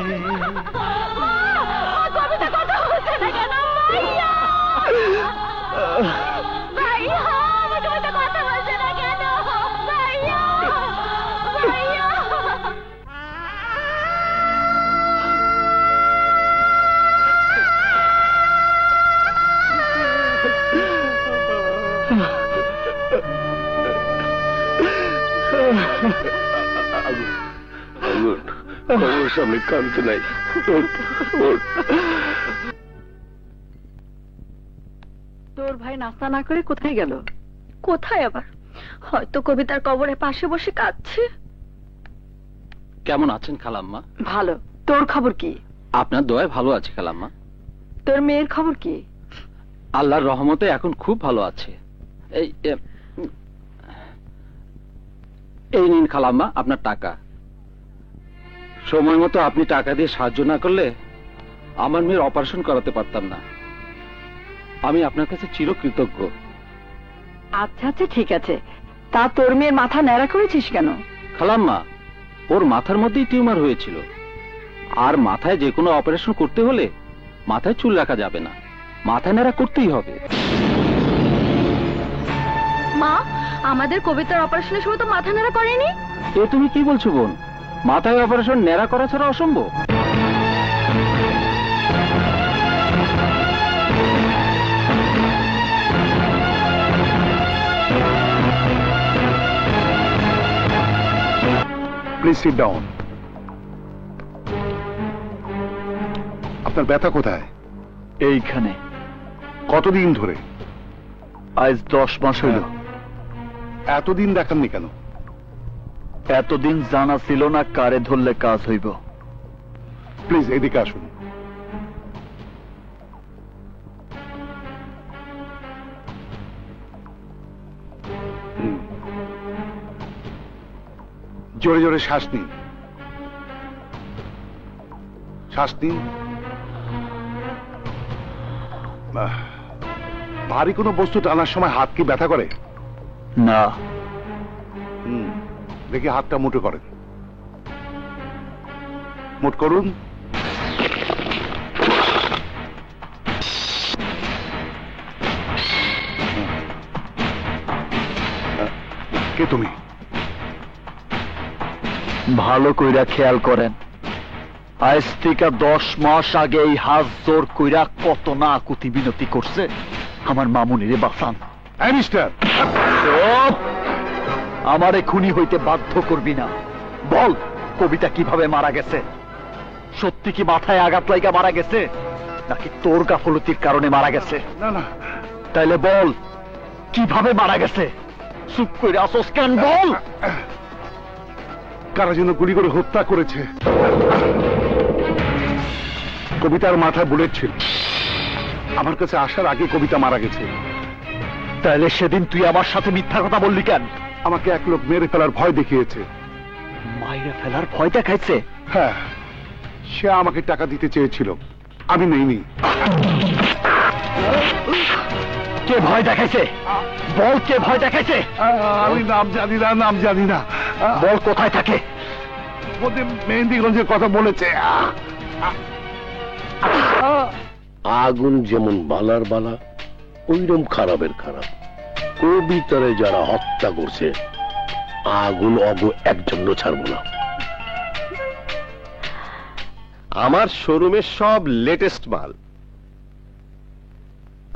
ওর সামনে কাঁদতে নাই। তোর ভাই নাস্তা না করে কোথায় গেল? কোথায় আবার? হয়তো কবিতার কবরের পাশে বসে কাঁদছে। কেমন আছেন খালাম্মা? ভালো। তোর খবর কি? আপনার দয়ায় ভালো আছে খালাম্মা। তোর মেয়ের খবর কি? আল্লাহর রহমতে এখন খুব ভালো আছে। এই নিন খালাম্মা আপনার টাকা। সময় মতো আপনি টাকা দিয়ে সাহায্য না করলে আমার মেয়ের অপারেশন করাতে পারতাম না। আমি আপনার কাছে চিরকৃতজ্ঞ। আচ্ছা আচ্ছা ঠিক আছে। তা তোর মেয়ের মাথা ন্যাড়া করেছিস কেন? খালাম্মা, ওর মাথার মধ্যেই টিউমার হয়েছিল, আর মাথায় যে কোনো অপারেশন করতে হলে মাথায় চুল রাখা যাবে না, মাথা ন্যাড়া করতেই হবে। মা, আমাদের কবিতার অপারেশনের সময় তো মাথা নাড়া করেনি। এ তুমি কি বলছো বোন? মাথায় অপারেশন ন্যাড়া করা ছাড়া অসম্ভব। Please sit down. আপনার ব্যথা কোথায়? এইখানে। কতদিন ধরে? আজ 10 মাস হইল। এতদিন দেখাননি কেন? এতদিন জানা ছিল না কারে ধরলে কাজ হইব। প্লিজ এদিকে আসুন। জোরে জোরে শ্বাস নিন। শ্বাস নিন। ভারী কোনো বস্তু টানার সময় হাত কি ব্যথা করে? না। দেখি হাতটা মুঠো করেন। মুঠ করুন। কে তুমি? ভালো কইরা খেয়াল করেন, আজ থেকে 10 মাস আগে এই হাত জোর কইরা কত না কুতি বিনতি করছে আমার মামুনিরে বাঁচান। মিস্টার, আমারে খুনি হইতে বাধ্য করবি না। বল, কবিতা কিভাবে মারা গেছে? সত্যি কি মাথায় আঘাত লাইগা মারা গেছে, নাকি তোর গাফলতির কারণে মারা গেছে? না না। তাইলে বল, কিভাবে মারা গেছে? চুপ কইরা আসোস কেন? বল। কারা যেন গুলি করে হত্যা করেছে। কবিতার মাথায় বুলেট ছিল। আমার কাছে আসার আগে কবিতা মারা গেছে। তাইলে সেদিন তুই আমার সাথে মিথ্যা কথা বললি কেন? আমাকে এক লোক মেরে ফেলার ভয় দেখিয়েছে। মাইরে ফেলার ভয় দেখাইছে? হ্যাঁ, সে আমাকে টাকা দিতে চেয়েছিল, আমি নেইনি। কে ভয় দেখাইছে? বল, কে ভয় দেখাইছে? আমি নাম জানি না, নাম জানি না। বল, কোথায় থাকে? মেহেন্দিগঞ্জের কথা বলেছে। আগুন যেমন বালার বালা, ওইরকম খারাপের খারাপ। কবিতারে যারা হত্যা করছে, আগুন অগ একজন্য ছাড়বো না। আমার শোরুমের সব লেটেস্ট মাল।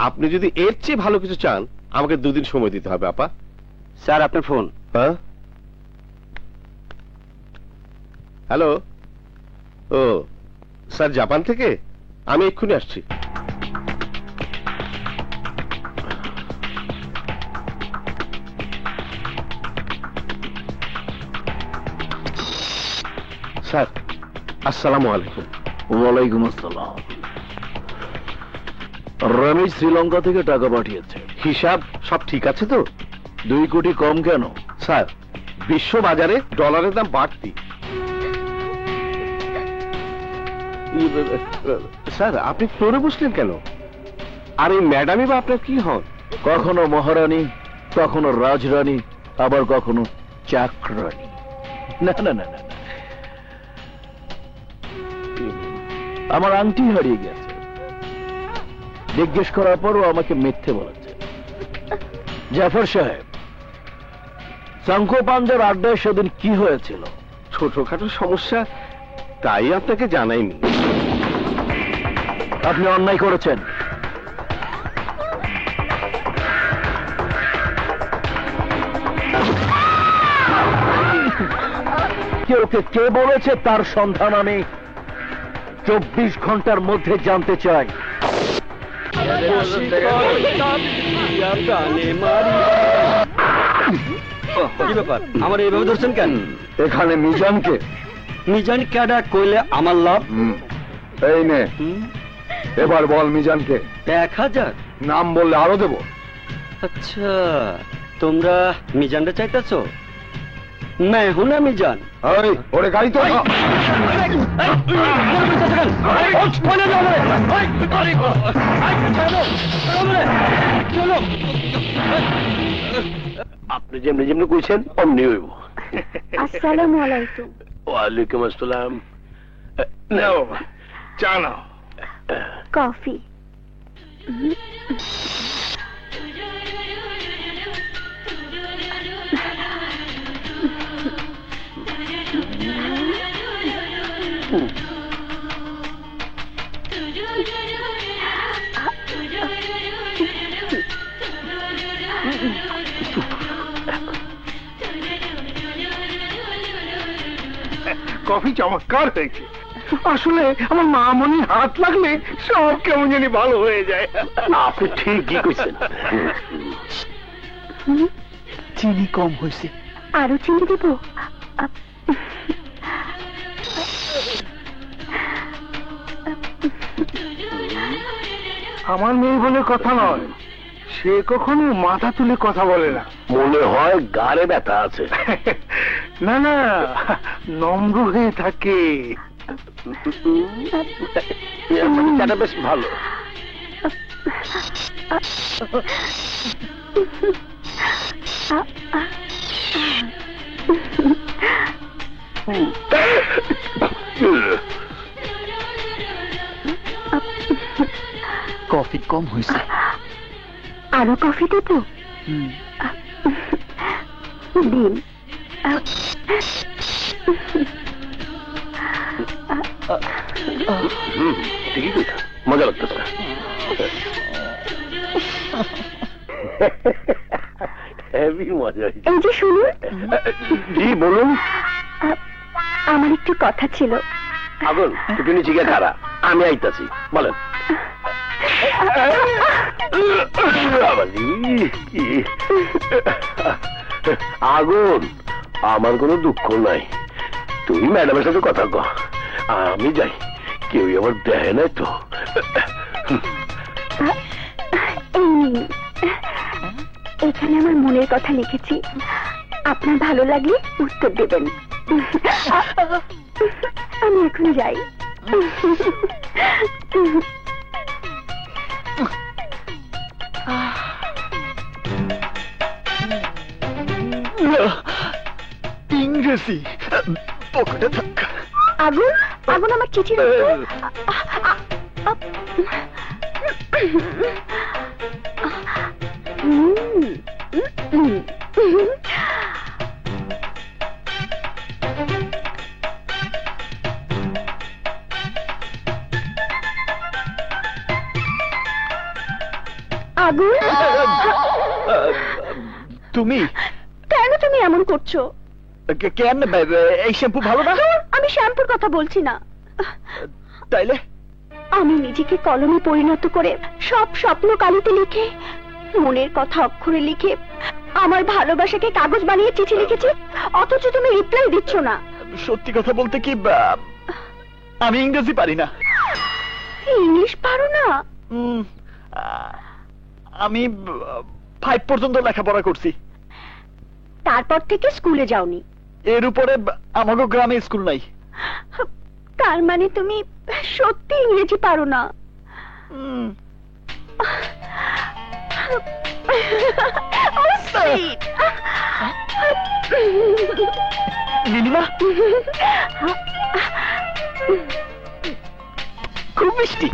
আপনি যদি এর চেয়ে ভালো কিছু চান, আমাকে 2 দিন সময় দিতে হবে। আপা, স্যার আপনার ফোন। হ্যাঁ, হ্যালো। ও স্যার, জাপান থেকে? আমি এক্ষুনি আসছি। স্যার, আসসালামু আলাইকুম। ওয়ালাইকুম আসসালাম। রমেশ শ্রীলঙ্কা থেকে টাকা পাঠিয়েছে। হিসাব সব ঠিক আছে তো? 2 কোটি কম কেন? স্যার, বিশ্ব বাজারে ডলারের দাম বাড়তি। স্যার, আপনি ফ্লোরে বসলেন কেন? আর এই ম্যাডামই বা আপনার কি হন? কখনো মহারানী, কখনো রাজরানী, আবার কখনো চাকরানী। না না না না, আমার আংটি হারিয়ে গেছে। জিজ্ঞেস করার পরও আমাকে মিথ্যে বলেছে। জাফর সাহেব, শঙ্খ পাঞ্জার আড্ডায় সেদিন কি হয়েছিল? ছোটখাটো সমস্যা, তাই আপনাকে জানাইনি। আপনি অন্যায় করেছেন। ওকে কে বলেছে তার সন্ধান আমি 24 ঘন্টার মধ্যে জানতে চাই। কি ব্যাপার, আমার এইভাবে ধরছেন কেন? এখানে মিজানকে। মিজান ক্যাডা কইলে আমার লাভ। এই নে, এবার বল মিজানকে। 1000? নাম বললে আরো দেব। আচ্ছা, তোমরা মিজানটা চাইতেছো? मैं हूं ना मिजान। ওরে গাড়ি তো আপনি যেমনি যেমনি কইছেন অমনি হইব। আসসালামু আলাইকুম। ওয়ালাইকুম আসসালাম। চা নাও। কফি। কফি চমৎকার হয়েছে। আসলে আমার মামনি হাত লাগলে সব কেমন জানি ভালো হয়ে যায়। আপনি ঠিকই কইছেন। চিনি কম হয়েছে। আরো চিনি দেব? আমার মেয়ে বলে কথা নয়, সে কখনো মাথা তুলে কথা বলে না। মনে হয় গাড়ে ব্যথা আছে। না না, নম্র হয়ে থাকে। এটা বেশ ভালো। কফি কম হয়েছে। আরো কফি দেব? দিন। ঠিকই কইতা, মজা লাগতেছে। হেভি মজা। এই যে শুনুন। জি বলুন। আমার একটু কথা ছিল। আগুন একটু নিচে গিয়ে খারা, আমি আইতাছি, বলেন। আগুন, আমার কোনো দুঃখ নাই, তুই ম্যাডামের সাথে কথা কর, আমি যাই। কেউ আবার দেয় নাই তো। এখানে আমার মনের কথা লিখেছি, আপনার ভালো লাগলে উত্তর দেবেন। আমি এখন যাই। ইংরেজি পকেটে থাক। আগুন, আগুন আমার চিঠি। আগুন, তুমি কেন তুমি এমন করছো? কেন? এই শ্যাম্পু ভালো না? আমি শ্যাম্পুর কথা বলছি না। তাইলে আমি নিজেকে কলমে পরিণত করে সব স্বপ্ন কালিতে লিখে, মনের কথা অক্ষরে লিখে, আমার ভালোবাসাকে কাগজ বানিয়ে চিঠি লিখেছি, অথচ তুমি রিপ্লাই দিচ্ছ না। সত্যি কথা বলতে কি, আমি ইংরেজি পারি না। ইংলিশ পারো না? আমি 5 পর্যন্ত লেখাপড়া করছি। তারপর থেকে স্কুলে যাওনি? এর উপরে আমাকে গ্রামে স্কুল নাই। তার মানে তুমি সত্যি ইংরেজি পারো না? নীলিমা খুব মিষ্টি।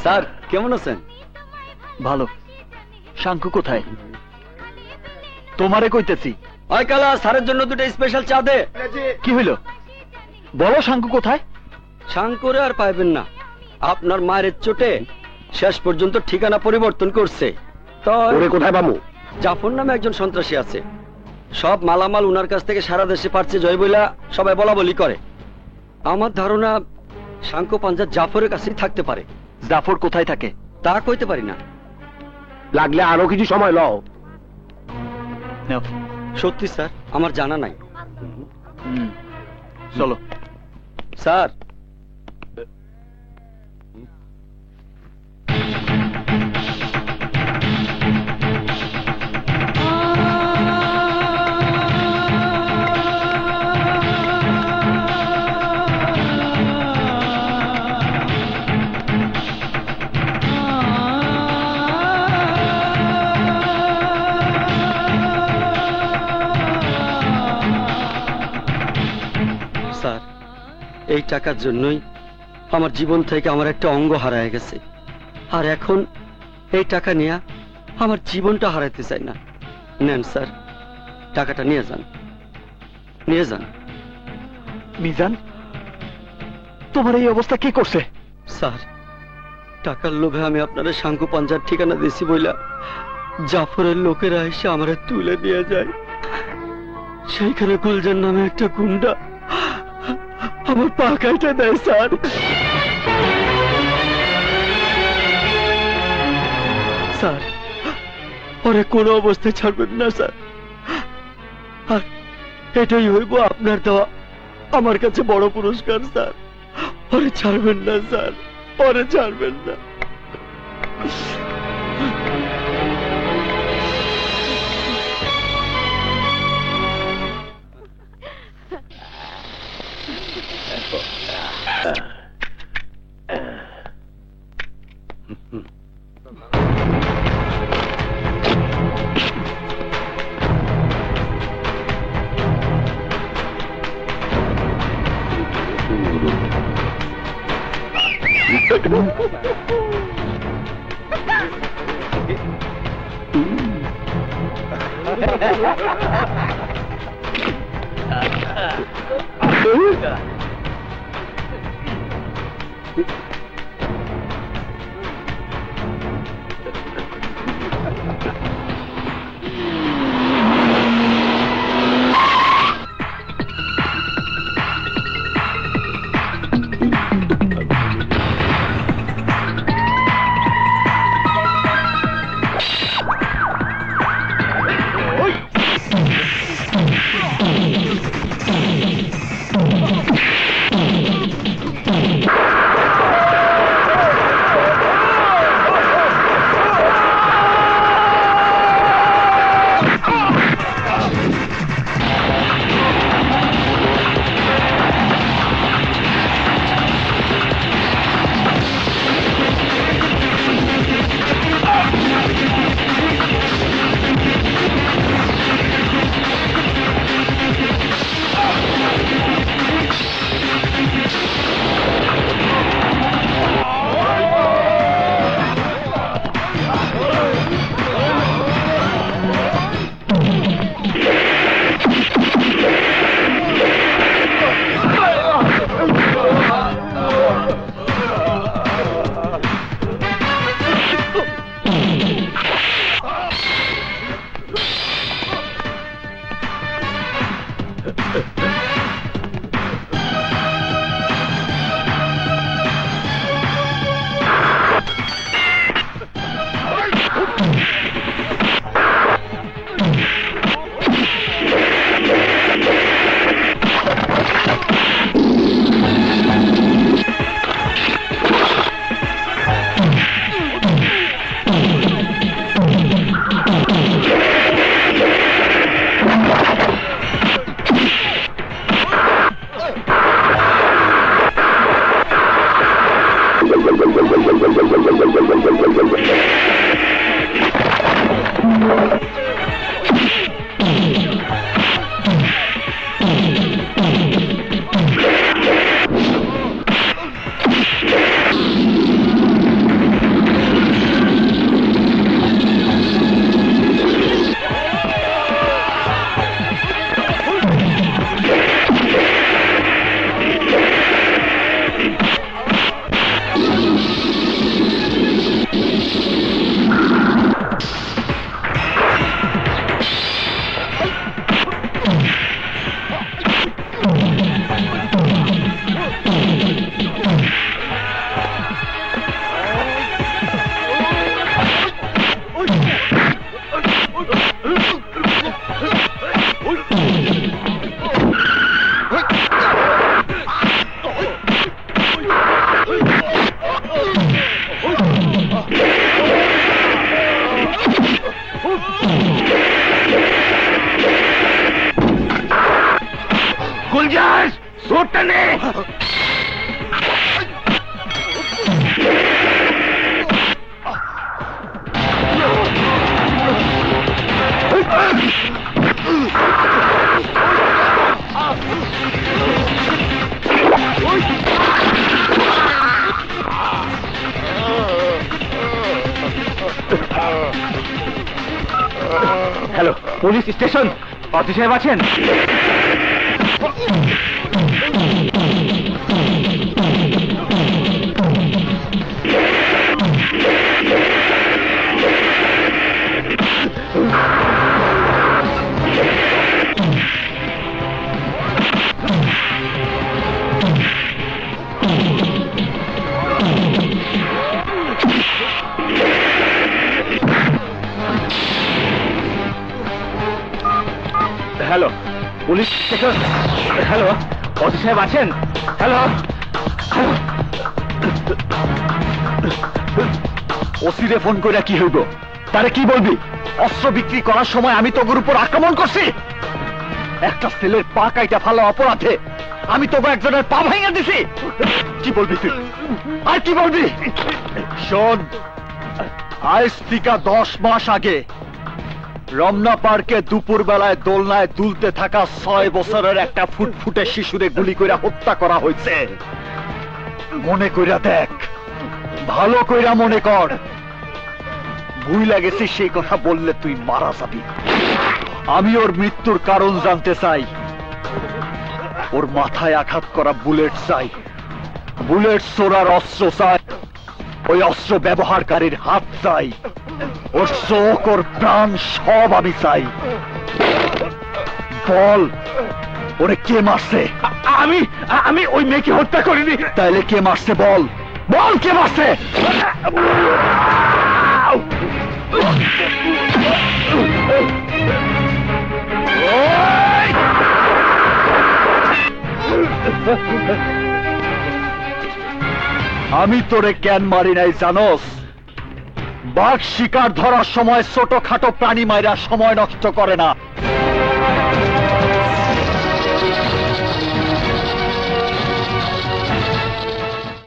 স্যার কেমন আছেন? ভালো। শাঙ্কু কোথায়? তোমারে কইতেছি। ওই কালা স্যারের জন্য দুটো স্পেশাল চা দে। কি হইল বলো, শাঙ্কু কোথায়? শাঙ্কুরে আর পাইবেন না, আপনার মায়ের চোটে শেষ পর্যন্ত ঠিকানা পরিবর্তন করছে। তো ওরে কোথায় পামু? জাফর নামে একজন সন্ত্রাসী আছে, সব মালামাল উনার কাছ থেকে সারা দেশে পারছে জয় বইলা সবাই বলা বলি করে। আমার ধারণা শাঙ্কু পাঞ্জা জাফরের কাছেই থাকতে পারে। জাফর কোথায় থাকে? তা কইতে পারি না। লাগলে আরো কিছু সময় লও। নাও। সত্যি স্যার আমার জানা নাই। চলো। স্যার স্যার এই টাকার জন্যই আমার জীবন থেকে আমার একটা অঙ্গ হারায় গেছে, আর এখন এই টাকা নিয়ে আমার জীবনটা হারাইতে চাই না। নেন স্যার, টাকাটা নিয়ে যান, নিয়ে যান। মিজান, তোমার এই অবস্থা কে করছে? স্যার টাকার লোভে আমি আপনারা শাঙ্কু পাঞ্জার ঠিকানা দিয়েছি বইলা জাফরের লোকেরা এসে আমারে তুলে নিয়ে যায়। সেইখানে গুলজার নামে একটা গুন্ডা আমার পা কাইটা দেয় স্যার। স্যার ওরে কোনো অবস্থায় ছাড়বেন না স্যার, আর এটাই হইব আপনার দেওয়া আমার কাছে বড় পুরস্কার স্যার। ওরে ছাড়বেন না স্যার, ওরে ছাড়বেন না। গুলজার সোরটা নে। হ্যালো, পুলিশ স্টেশন, অতি সাহেব আছেন? Hello, police station. হ্যালো, অতি সাহেব আছেন? হ্যালো, ওসিরে ফোন করে কি হইব? তারে কি বলবি? অস্ত্র বিক্রি করার সময় আমি তোর উপর আক্রমণ করছি। একটা ছেলের পা কাইটা ফালা অপরাধে আমি তোকে একজনের পা ভেঙে দিছি। কি বলবি তুই? আর কি বলবি? শোন, আজ থেকে 10 মাস আগে রমনা পার্কে দুপুর বেলায় দোলনায় দুলতে থাকা 6 বছরের একটা ফুটফুটে শিশুরে গুলি করে হত্যা করা হয়েছে। মনে কইরা দেখ, ভালো কইরা মনে কর। ভুইলা গেছিস সেই কথা বললে তুই মারা যাবি। আমি ওর মৃত্যুর কারণ জানতে চাই। ওর মাথায় আঘাত করা বুলেট চাই, বুলেট ছোড়ার অস্ত্র চাই, ওই অস্ত্র ব্যবহারকারীর হাত চাই, ওর চোখ, ওর প্রাণ সব আমি চাই। বল, ওরে কে মারছে? আমি ওই মেয়েকে হত্যা করিনি। তাইলে কে মারছে? বল বল, কে মারছে? আমি তোরে কেন মারি নাই জানোস? বাঘ শিকার ধরার সময় ছোটখাটো প্রাণী মাইরা সময় নষ্ট করে না।